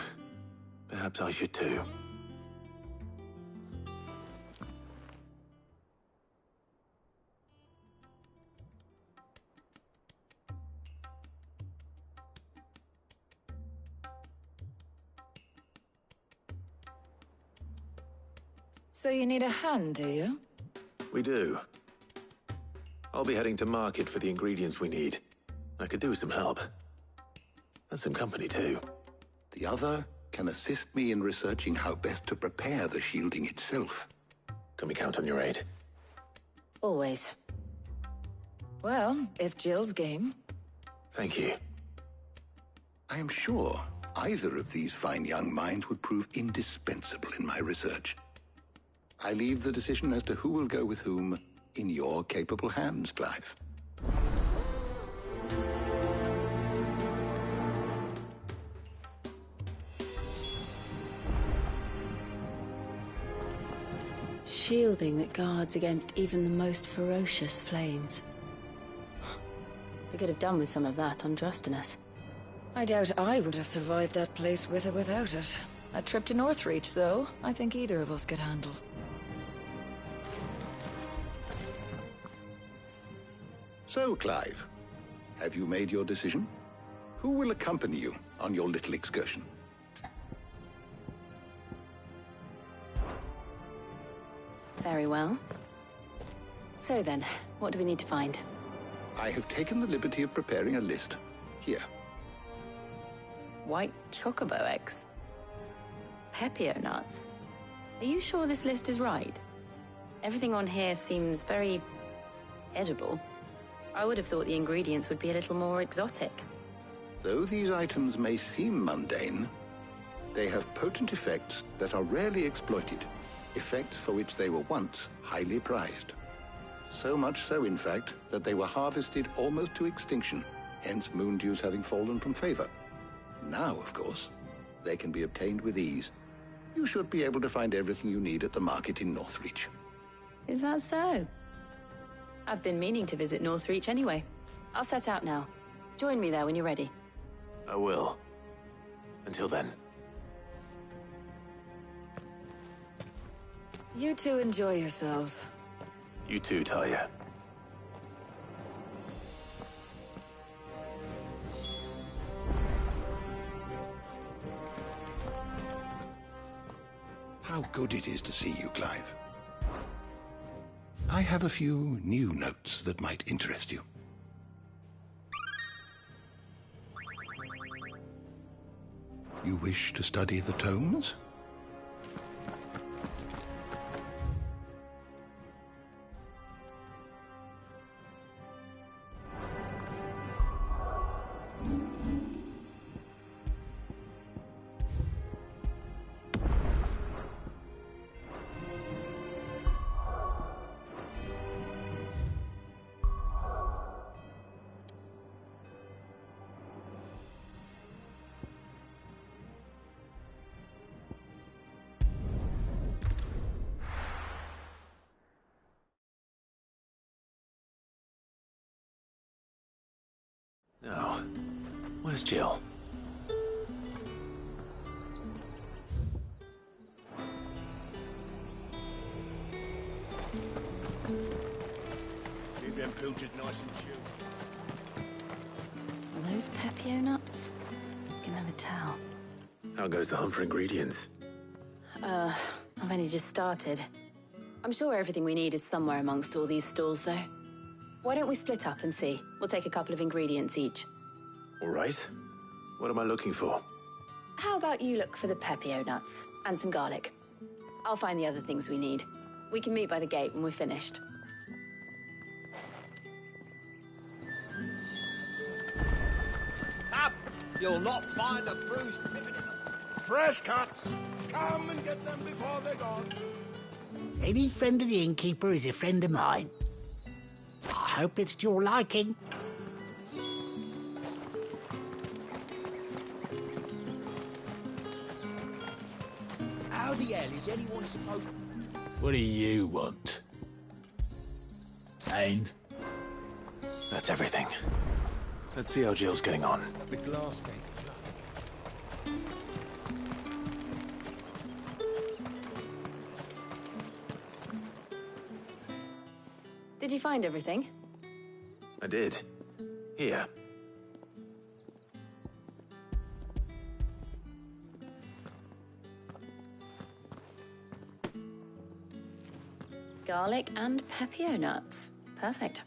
perhaps I should too. So you need a hand, do you? We do. I'll be heading to market for the ingredients we need. I could do with some help. And some company, too. The other can assist me in researching how best to prepare the shielding itself. Can we count on your aid? Always. Well, if Jill's game. Thank you. I am sure either of these fine young minds would prove indispensable in my research. I leave the decision as to who will go with whom in your capable hands, Clive. shielding that guards against even the most ferocious flames. We could have done with some of that on Drustinus. I doubt I would have survived that place with or without it. A trip to Northreach, though, I think either of us could handle. So, Clive, have you made your decision? Who will accompany you on your little excursion? Very well. So then, what do we need to find? I have taken the liberty of preparing a list. Here. White chocobo eggs. Pepio nuts. Are you sure this list is right? Everything on here seems very edible. I would have thought the ingredients would be a little more exotic. Though these items may seem mundane, they have potent effects that are rarely exploited, effects for which they were once highly prized. So much so, in fact, that they were harvested almost to extinction, hence moon dews having fallen from favor. Now, of course, they can be obtained with ease. You should be able to find everything you need at the market in Northreach. Is that so? I've been meaning to visit Northreach anyway. I'll set out now. Join me there when you're ready. I will. Until then. You two enjoy yourselves. You too, Talia. How good it is to see you, Clive. I have a few new notes that might interest you. You wish to study the tomes? Now, where's Jill? Keep them pilchers nice and chilled. Are those Pepio nuts? You can never tell. How goes the hunt for ingredients? I've only just started. I'm sure everything we need is somewhere amongst all these stalls, though. Why don't we split up and see? We'll take a couple of ingredients each. All right. What am I looking for? How about you look for the Pepio nuts and some garlic? I'll find the other things we need. We can meet by the gate when we're finished. Up! You'll not find a bruised pippin in the... Fresh cuts! Come and get them before they're gone. Any friend of the innkeeper is a friend of mine. I hope it's to your liking. How the hell is anyone supposed... What do you want? And? That's everything. Let's see how Jill's getting on. The glass gate. Did you find everything? I did. Here. Garlic and Pepio nuts. Perfect.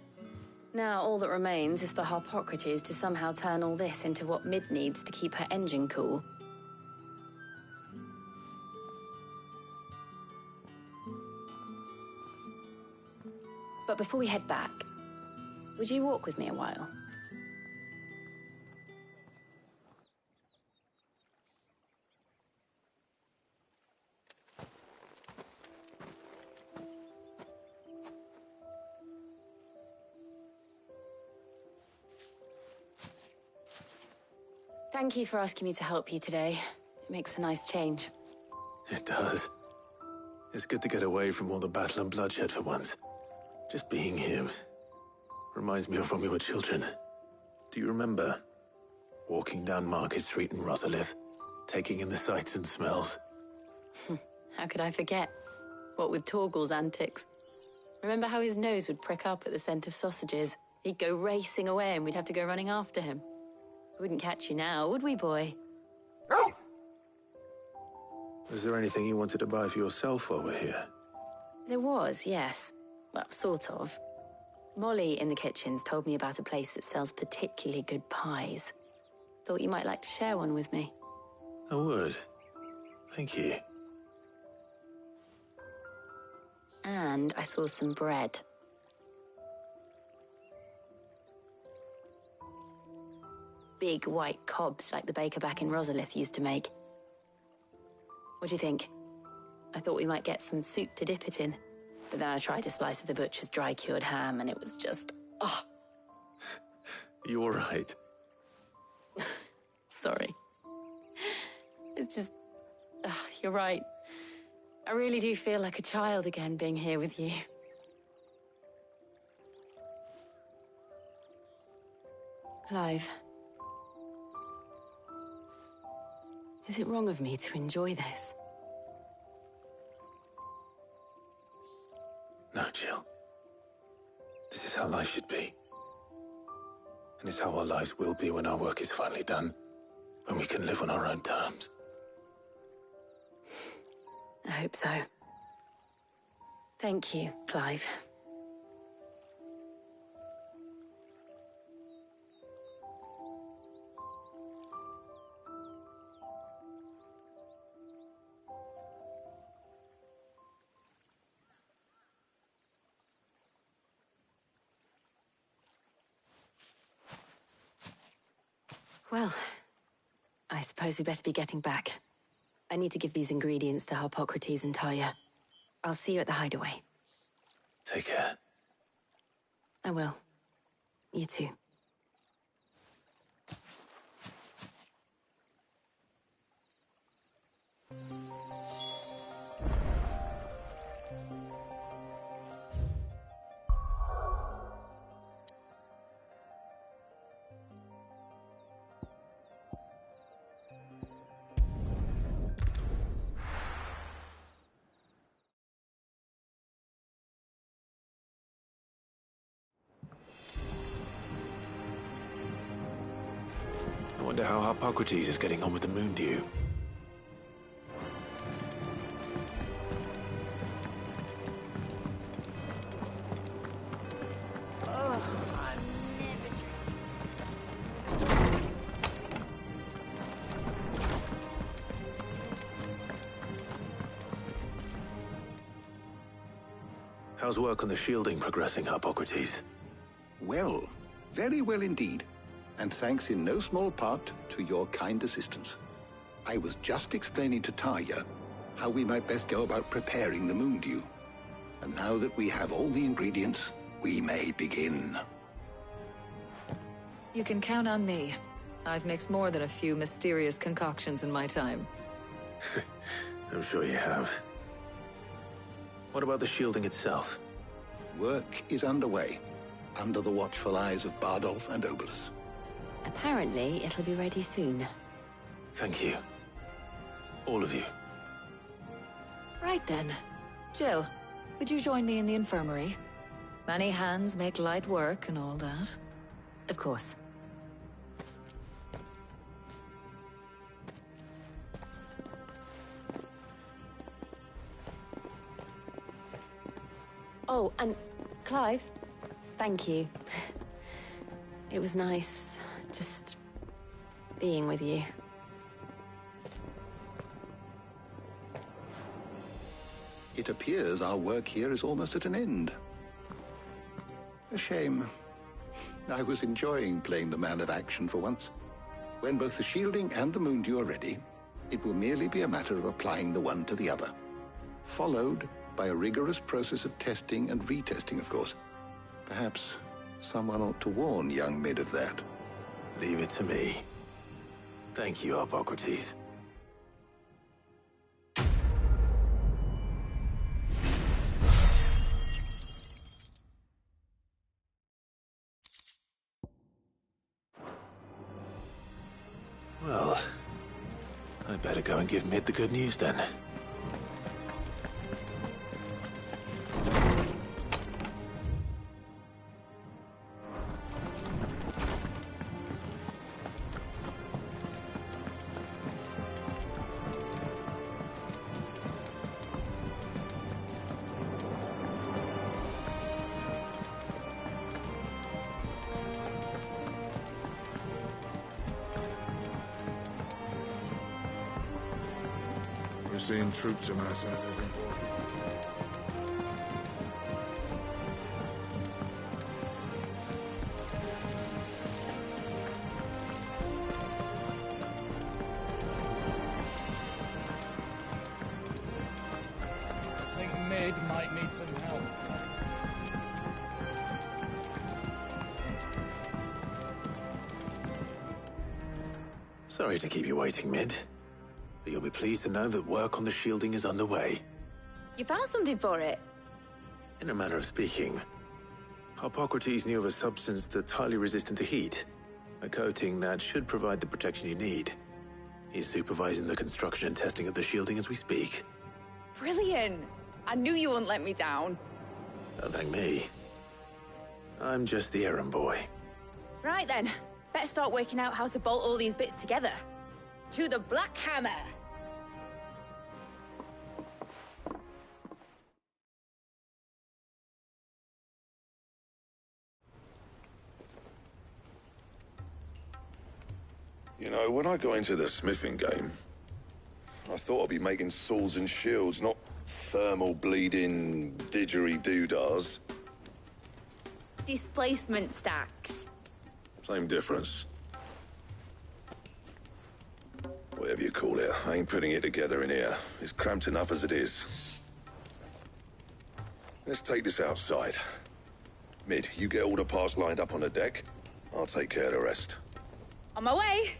Now all that remains is for Harpocrates to somehow turn all this into what Mid needs to keep her engine cool. But before we head back, would you walk with me a while? Thank you for asking me to help you today. It makes a nice change. It does. It's good to get away from all the battle and bloodshed for once. Just being here reminds me of when we were children. Do you remember? Walking down Market Street in Rosalith, taking in the sights and smells. How could I forget? What with Torgal's antics. Remember how his nose would prick up at the scent of sausages? He'd go racing away and we'd have to go running after him. We wouldn't catch you now, would we, boy? Was there anything you wanted to buy for yourself while we're here? There was, yes. Well, sort of. Molly in the kitchens told me about a place that sells particularly good pies. Thought you might like to share one with me. I would. Thank you. And I saw some bread. Big white cobs like the baker back in Rosalith used to make. What do you think? I thought we might get some soup to dip it in. But then I tried a slice of the butcher's dry-cured ham and it was just... oh. You all right? Sorry. It's just... you're right. I really do feel like a child again being here with you. Clive. Is it wrong of me to enjoy this? No, Jill. This is how life should be. And it's how our lives will be when our work is finally done. When we can live on our own terms. I hope so. Thank you, Clive. Well, I suppose we better be getting back. I need to give these ingredients to Harpocrates and Talia. I'll see you at the hideaway. Take care. I will. You too. I wonder how Harpocrates is getting on with the moon dew. How's work on the shielding progressing, Harpocrates? Well, very well indeed. And thanks in no small part to your kind assistance. I was just explaining to Talia how we might best go about preparing the moon dew. And now that we have all the ingredients, we may begin. You can count on me. I've mixed more than a few mysterious concoctions in my time. I'm sure you have. What about the shielding itself? Work is underway, under the watchful eyes of Bardolph and Obolus. Apparently, it'll be ready soon. Thank you. All of you. Right then. Jill, would you join me in the infirmary? Many hands make light work and all that. Of course. Oh, and Clive, thank you. It was nice, just being with you. It appears our work here is almost at an end. A shame. I was enjoying playing the man of action for once. When both the shielding and the moon dew are ready, it will merely be a matter of applying the one to the other. Followed by a rigorous process of testing and retesting, of course. Perhaps someone ought to warn young Mid of that. Leave it to me. Thank you, Harpocrates. Well, I'd better go and give Mid the good news then. We're seeing troops on our side of the border. I think Mid might need some help. Sorry to keep you waiting, Mid. But you'll be pleased to know that work on the shielding is underway. You found something for it? In a manner of speaking, Harpocrates knew of a substance that's highly resistant to heat. A coating that should provide the protection you need. He's supervising the construction and testing of the shielding as we speak. Brilliant! I knew you wouldn't let me down. Don't thank me. I'm just the errand boy. Right then, better start working out how to bolt all these bits together. To the Black Hammer! You know, when I got into the smithing game, I thought I'd be making swords and shields, not thermal bleeding didgeridoo-dahs. Displacement stacks. Same difference. Whatever you call it, I ain't putting it together in here. It's cramped enough as it is. Let's take this outside. Mid, you get all the parts lined up on the deck. I'll take care of the rest. On my way!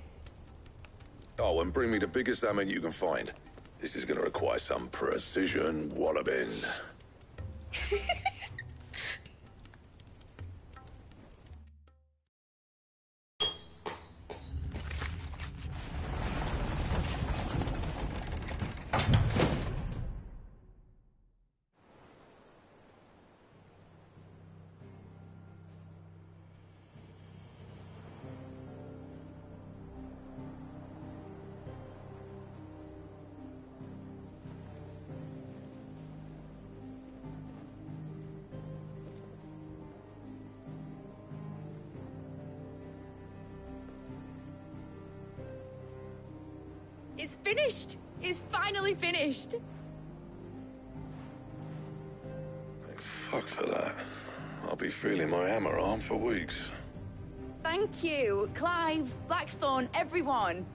Oh, and bring me the biggest hammer you can find. This is gonna require some precision walloping. It's finished! It's finally finished! Thank fuck for that. I'll be feeling my hammer arm for weeks. Thank you, Clive, Blackthorn, everyone.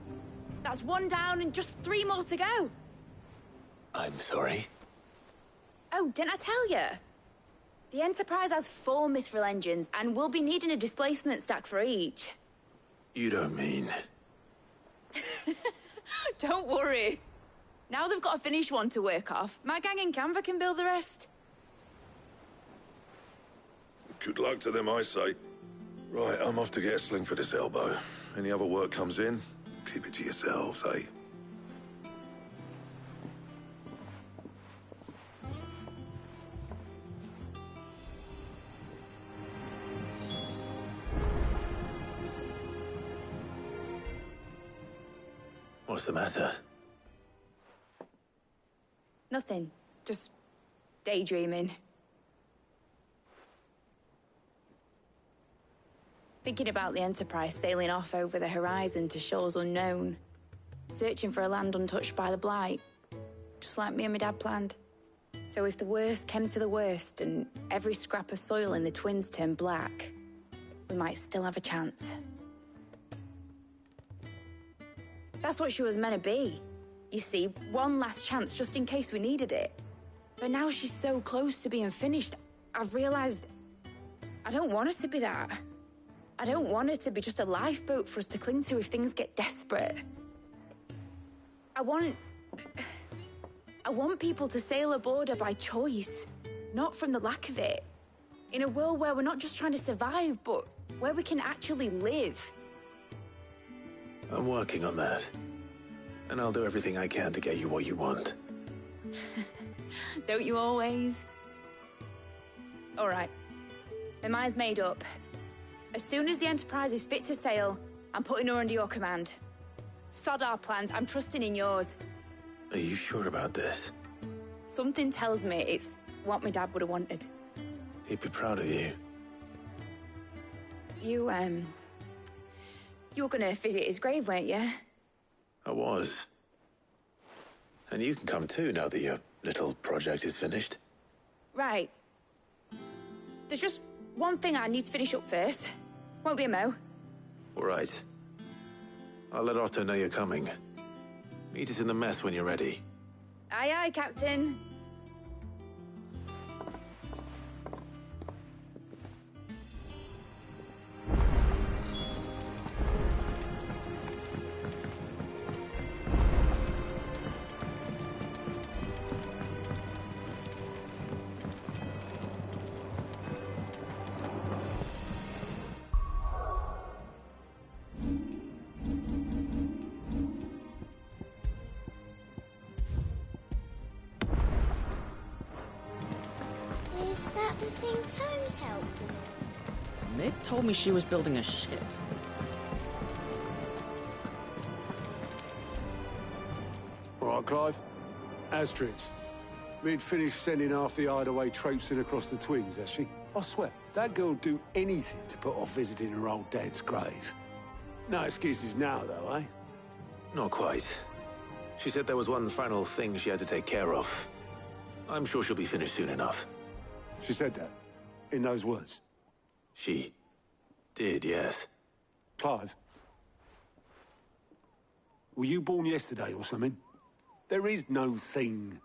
That's one down and just 3 more to go. I'm sorry. Oh, didn't I tell you? The Enterprise has 4 mithril engines, and we'll be needing a displacement stack for each. You don't mean... Don't worry. Now they've got a finished one to work off, my gang in Canva can build the rest. Good luck to them, I say. Right, I'm off to get a sling for this elbow. Any other work comes in, keep it to yourselves, eh? What's the matter? Nothing. Just daydreaming. Thinking about the Enterprise sailing off over the horizon to shores unknown. Searching for a land untouched by the Blight. Just like me and my dad planned. So if the worst came to the worst and every scrap of soil in the Twins turned black, we might still have a chance. That's what she was meant to be. You see, one last chance just in case we needed it. But now she's so close to being finished, I've realized I don't want her to be that. I don't want her to be just a lifeboat for us to cling to if things get desperate. I want people to sail aboard her by choice, not from the lack of it. In a world where we're not just trying to survive, but where we can actually live. I'm working on that. And I'll do everything I can to get you what you want. Don't you always? All right. My mind's made up. As soon as the Enterprise is fit to sail, I'm putting her under your command. Sod our plans, I'm trusting in yours. Are you sure about this? Something tells me it's what my dad would have wanted. He'd be proud of you. You were gonna visit his grave, weren't you? I was. And you can come too, now that your little project is finished. Right. There's just one thing I need to finish up first. Won't be a mo. All right. I'll let Otto know you're coming. Meet us in the mess when you're ready. Aye, aye, Captain. Is that the thing Tomes helped with? Mid told me she was building a ship. All right, Clive. Asterix. We'd finished sending half the hideaway traipsing across the Twins, has she? I swear, that girl'd do anything to put off visiting her old dad's grave. No excuses now, though, eh? Not quite. She said there was one final thing she had to take care of. I'm sure she'll be finished soon enough. She said that? In those words? She did, yes. Clive? Were you born yesterday or something? There is no thing.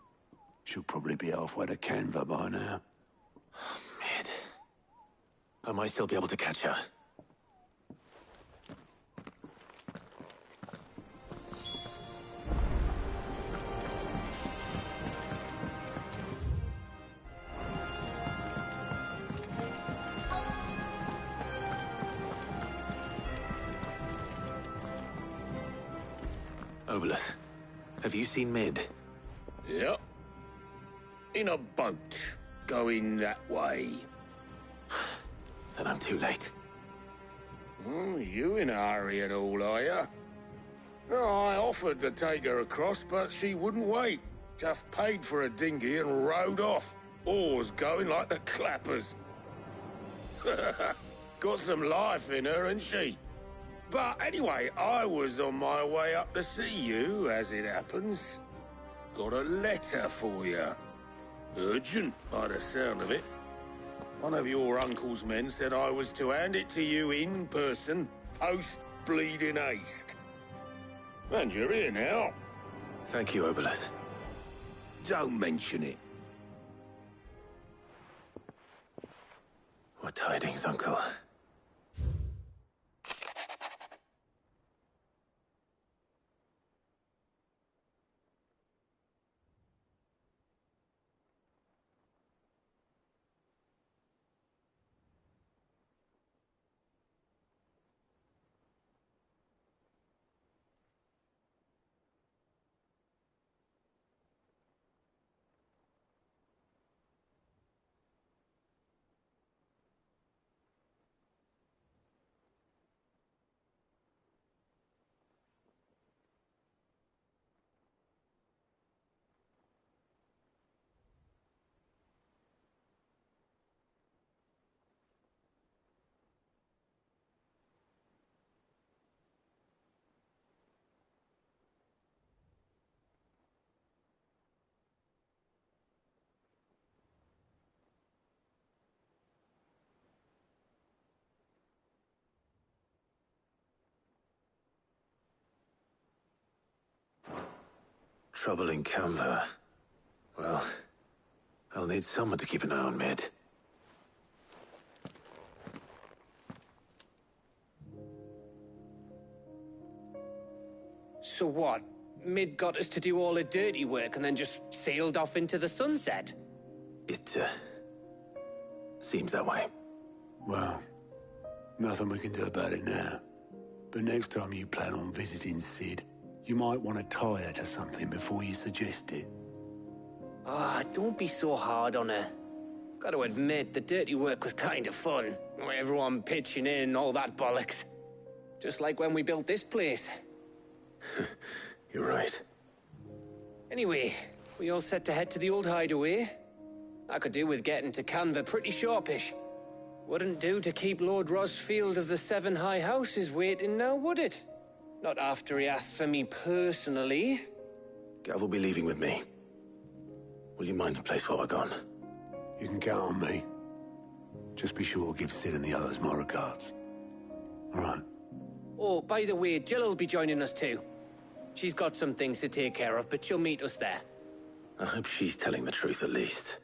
She'll probably be halfway to Canva by now. Mid. I might still be able to catch her. Obolus, have you seen Mid? Yep. In a boat, going that way. Then I'm too late. You in a hurry and all, are you? Oh, I offered to take her across, but she wouldn't wait. Just paid for a dinghy and rowed off. Oars going like the clappers. Got some life in her, ain't she? But anyway, I was on my way up to see you, as it happens. Got a letter for you. Urgent, by the sound of it. One of your uncle's men said I was to hand it to you in person, post-bleeding haste. And you're here now. Thank you, Obolus. Don't mention it. What tidings, Uncle? Trouble in Canva. Well, I'll need someone to keep an eye on Mid. So what? Mid got us to do all the dirty work and then just sailed off into the sunset? It, seems that way. Well, nothing we can do about it now. But next time you plan on visiting Sid, you might want to tie her to something before you suggest it. Ah, don't be so hard on her. Gotta admit, the dirty work was kind of fun. Everyone pitching in and all that bollocks. Just like when we built this place. You're right. Anyway, we all set to head to the old hideaway? I could do with getting to Canva pretty sharpish. Wouldn't do to keep Lord Rosfield of the Seven High Houses waiting now, would it? Not after he asked for me personally. Gav will be leaving with me. Will you mind the place while we're gone? You can count on me. Just be sure to give Sid and the others my regards. All right. Oh, by the way, Jill will be joining us too. She's got some things to take care of, but she'll meet us there. I hope she's telling the truth at least.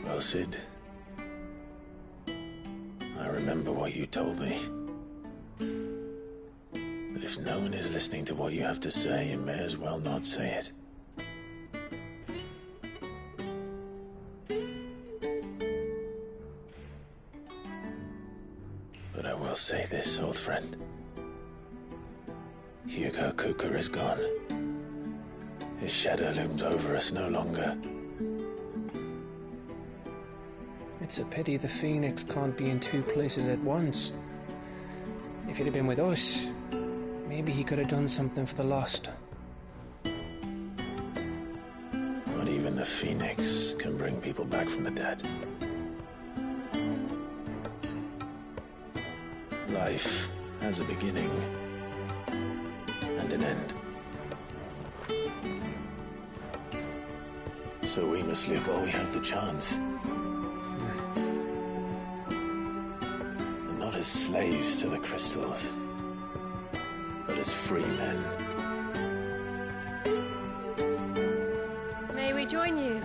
Well, Sid, I remember what you told me. But if no one is listening to what you have to say, you may as well not say it. But I will say this, old friend. Hugo Kuka is gone. His shadow looms over us no longer. It's a pity the Phoenix can't be in two places at once. If he'd have been with us, maybe he could have done something for the lost. Not even the Phoenix can bring people back from the dead. Life has a beginning and an end. So we must live while we have the chance. Not as slaves to the crystals, but as free men. May we join you?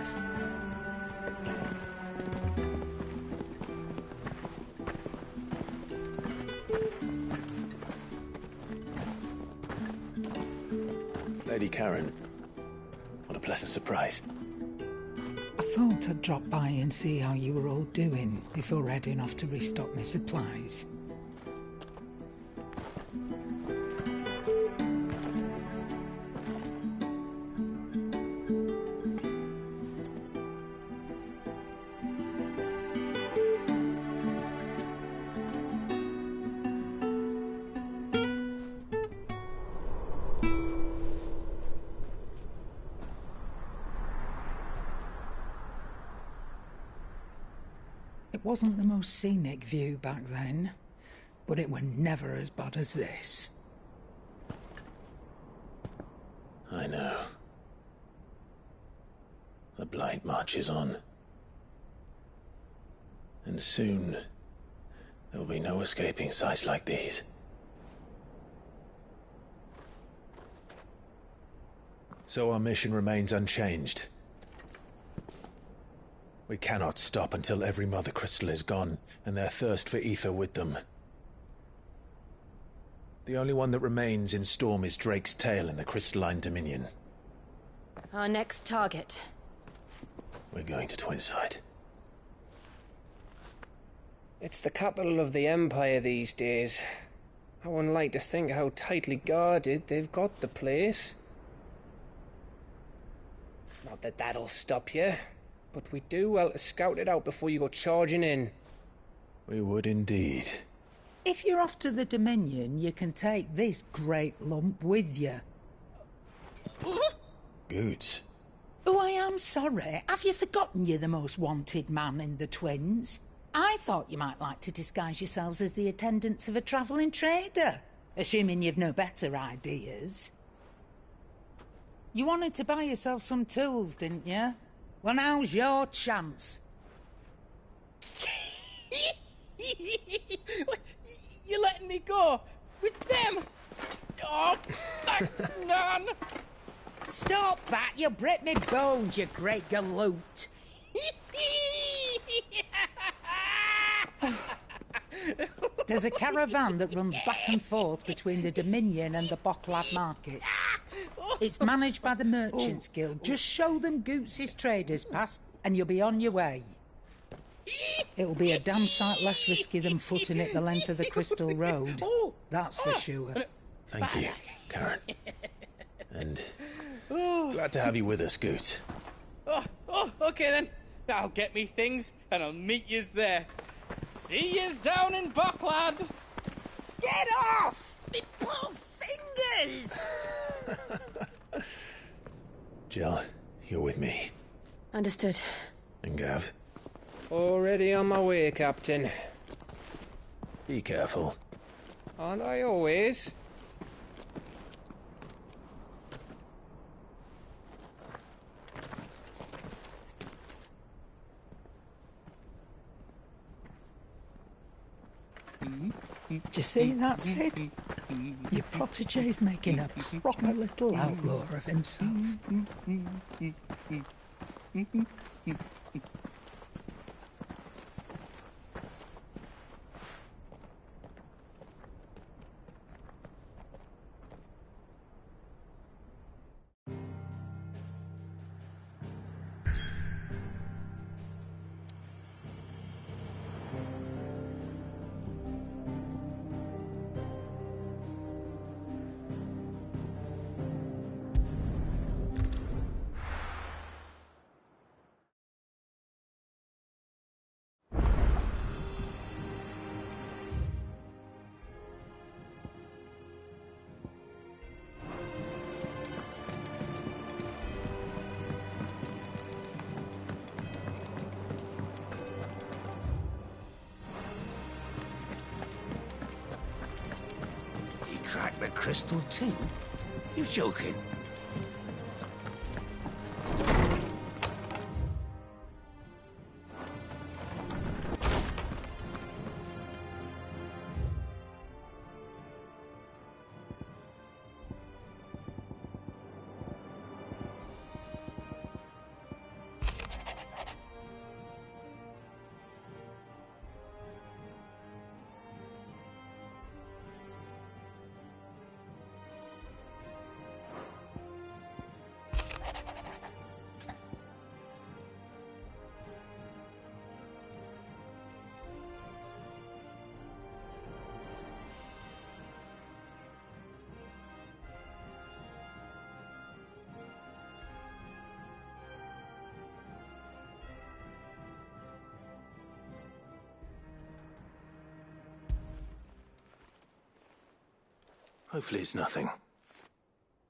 Lady Karen, what a pleasant surprise. I thought I'd drop by and see how you were all doing before heading off to restock my supplies. It wasn't the most scenic view back then, but it were never as bad as this. I know. The Blight marches on. And soon, there will be no escaping sights like these. So our mission remains unchanged. We cannot stop until every Mother Crystal is gone, and their thirst for ether with them. The only one that remains in Storm is Drake's Tail in the Crystalline Dominion. Our next target. We're going to Twinside. It's the capital of the Empire these days. I wouldn't like to think how tightly guarded they've got the place. Not that that'll stop you. But we do well to scout it out before you go charging in. We would indeed. If you're off to the Dominion, you can take this great lump with you. Good. Oh, I am sorry. Have you forgotten you're the most wanted man in the Twins? I thought you might like to disguise yourselves as the attendants of a travelling trader, assuming you've no better ideas. You wanted to buy yourself some tools, didn't you? Well, now's your chance. You're letting me go with them? Oh, thanks, Nan. Stop that! You'll break me bones, you great galoot. There's a caravan that runs back and forth between the Dominion and the Bocklad markets. It's managed by the Merchants Guild. Just show them Goots' traders pass and you'll be on your way. It'll be a damn sight less risky than footing it the length of the Crystal Road. That's for sure. Thank you, Karen. And glad to have you with us, Goot. Okay then. I'll get me things and I'll meet yous there. See yous down in Bocklad. Get off! Me poor fingers! Jill, you're with me. Understood. And Gav? Already on my way, Captain. Be careful. Aren't I always? Do you see that, Sid? Your protege's making a proper little outlaw of himself. Crack the crystal too? You're joking. Hopefully it's nothing.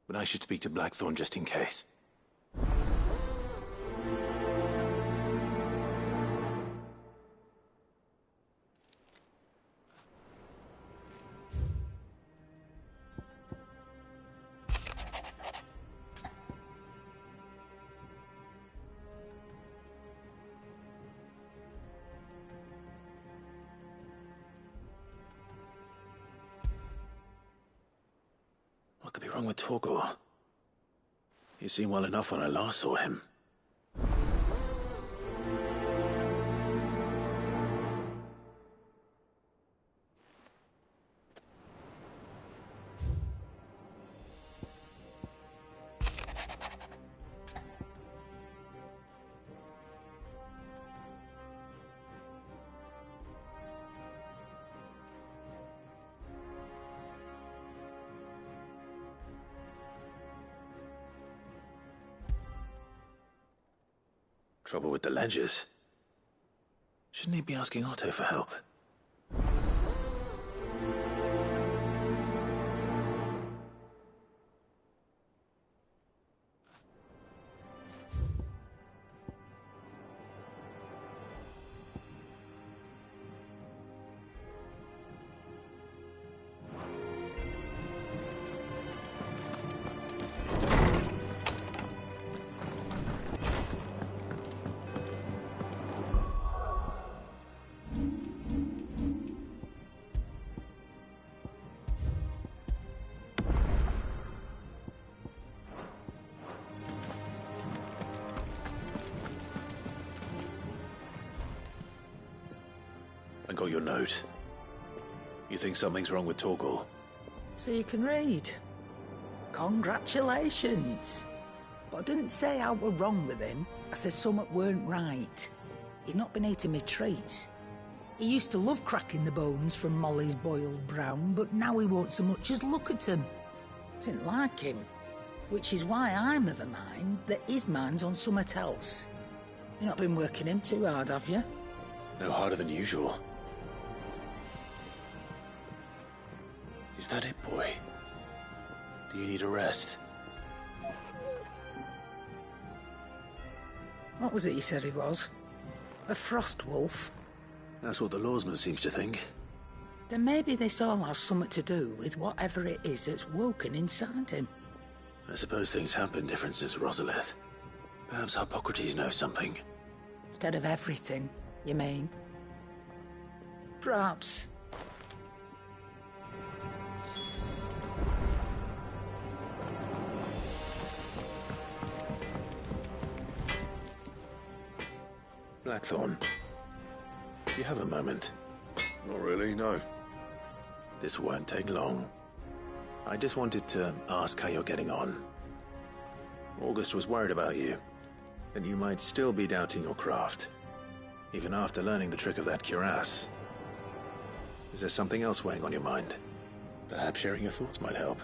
But I should speak to Blackthorn just in case. What could be wrong with Torgor? He seemed well enough when I last saw him. Trouble with the ledgers. Shouldn't he be asking Otto for help? got your note. You think something's wrong with Torgal? So you can read. Congratulations. But I didn't say I were wrong with him. I said something weren't right. He's not been eating me treats. He used to love cracking the bones from Molly's boiled brown, but now he won't so much as look at them. Didn't like him. Which is why I'm of a mind that his mind's on something else. You've not been working him too hard, have you? No harder than usual. Is that it, boy? Do you need a rest? What was it you said he was? A frost wolf? That's what the lawsman seems to think. Then maybe this all has something to do with whatever it is that's woken inside him. I suppose things have been different since Rosalith. Perhaps Hippocrates knows something. Instead of everything, you mean? Perhaps. Blackthorn, do you have a moment? Not really, no. This won't take long. I just wanted to ask how you're getting on. August was worried about you, that you might still be doubting your craft, even after learning the trick of that cuirass. Is there something else weighing on your mind? Perhaps sharing your thoughts might help.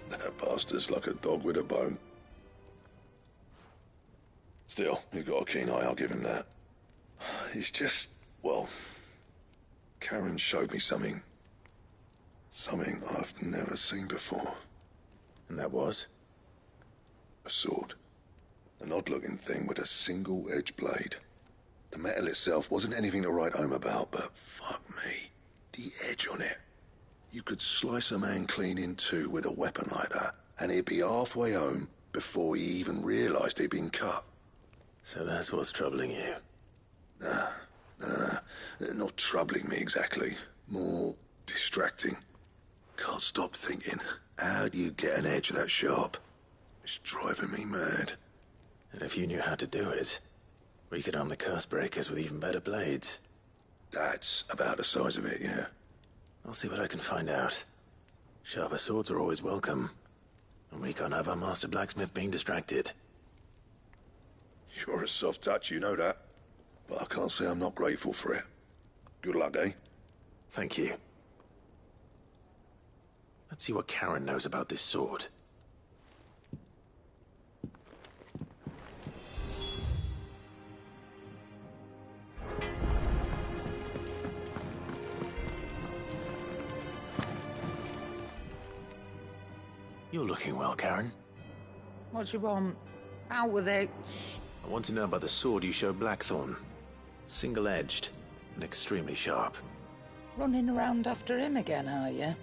That bastard's like a dog with a bone. Still, he's got a keen eye, I'll give him that. He's just, well, Karen showed me something. Something I've never seen before. And that was? A sword. An odd-looking thing with a single-edged blade. The metal itself wasn't anything to write home about, but fuck me, the edge on it. You could slice a man clean in two with a weapon like that, and he'd be halfway home before he even realised he'd been cut. So that's what's troubling you? Nah. Not troubling me exactly. More distracting. Can't stop thinking, how do you get an edge that sharp? It's driving me mad. And if you knew how to do it, we could arm the curse breakers with even better blades. That's about the size of it, yeah. I'll see what I can find out. Sharper swords are always welcome. And we can't have our master blacksmith being distracted. You're a soft touch, you know that. But I can't say I'm not grateful for it. Good luck, eh? Thank you. Let's see what Karen knows about this sword. You're looking well, Karen. What do you want? Out with it. I want to know about the sword you showed Blackthorn. Single-edged and extremely sharp. Running around after him again, are you?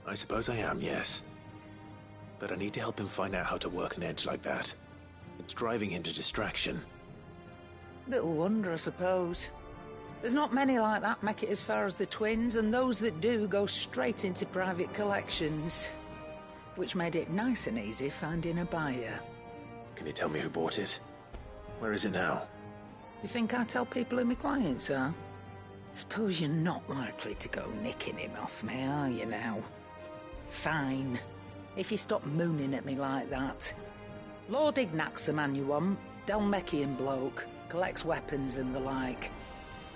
I suppose I am, yes. But I need to help him find out how to work an edge like that. It's driving him to distraction. Little wonder, I suppose. There's not many like that make it as far as the twins, and those that do go straight into private collections. Which made it nice and easy finding a buyer. Can you tell me who bought it? Where is it now? You think I tell people who my clients are? Suppose you're not likely to go nicking him off me, are you now? Fine. If you stop mooning at me like that. Lord Ignac's the man you want. Dalmekian bloke. Collects weapons and the like.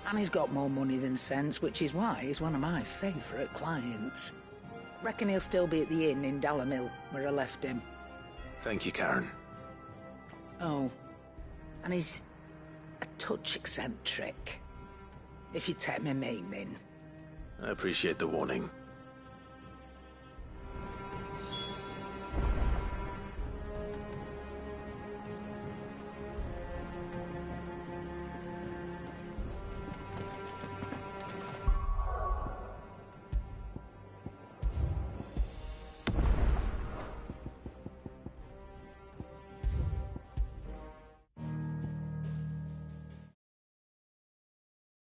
And he's got more money than sense, which is why he's one of my favourite clients. Reckon he'll still be at the inn in Dalamil, where I left him. Thank you, Karen. Oh. And he's a touch eccentric. If you take my meaning. I appreciate the warning.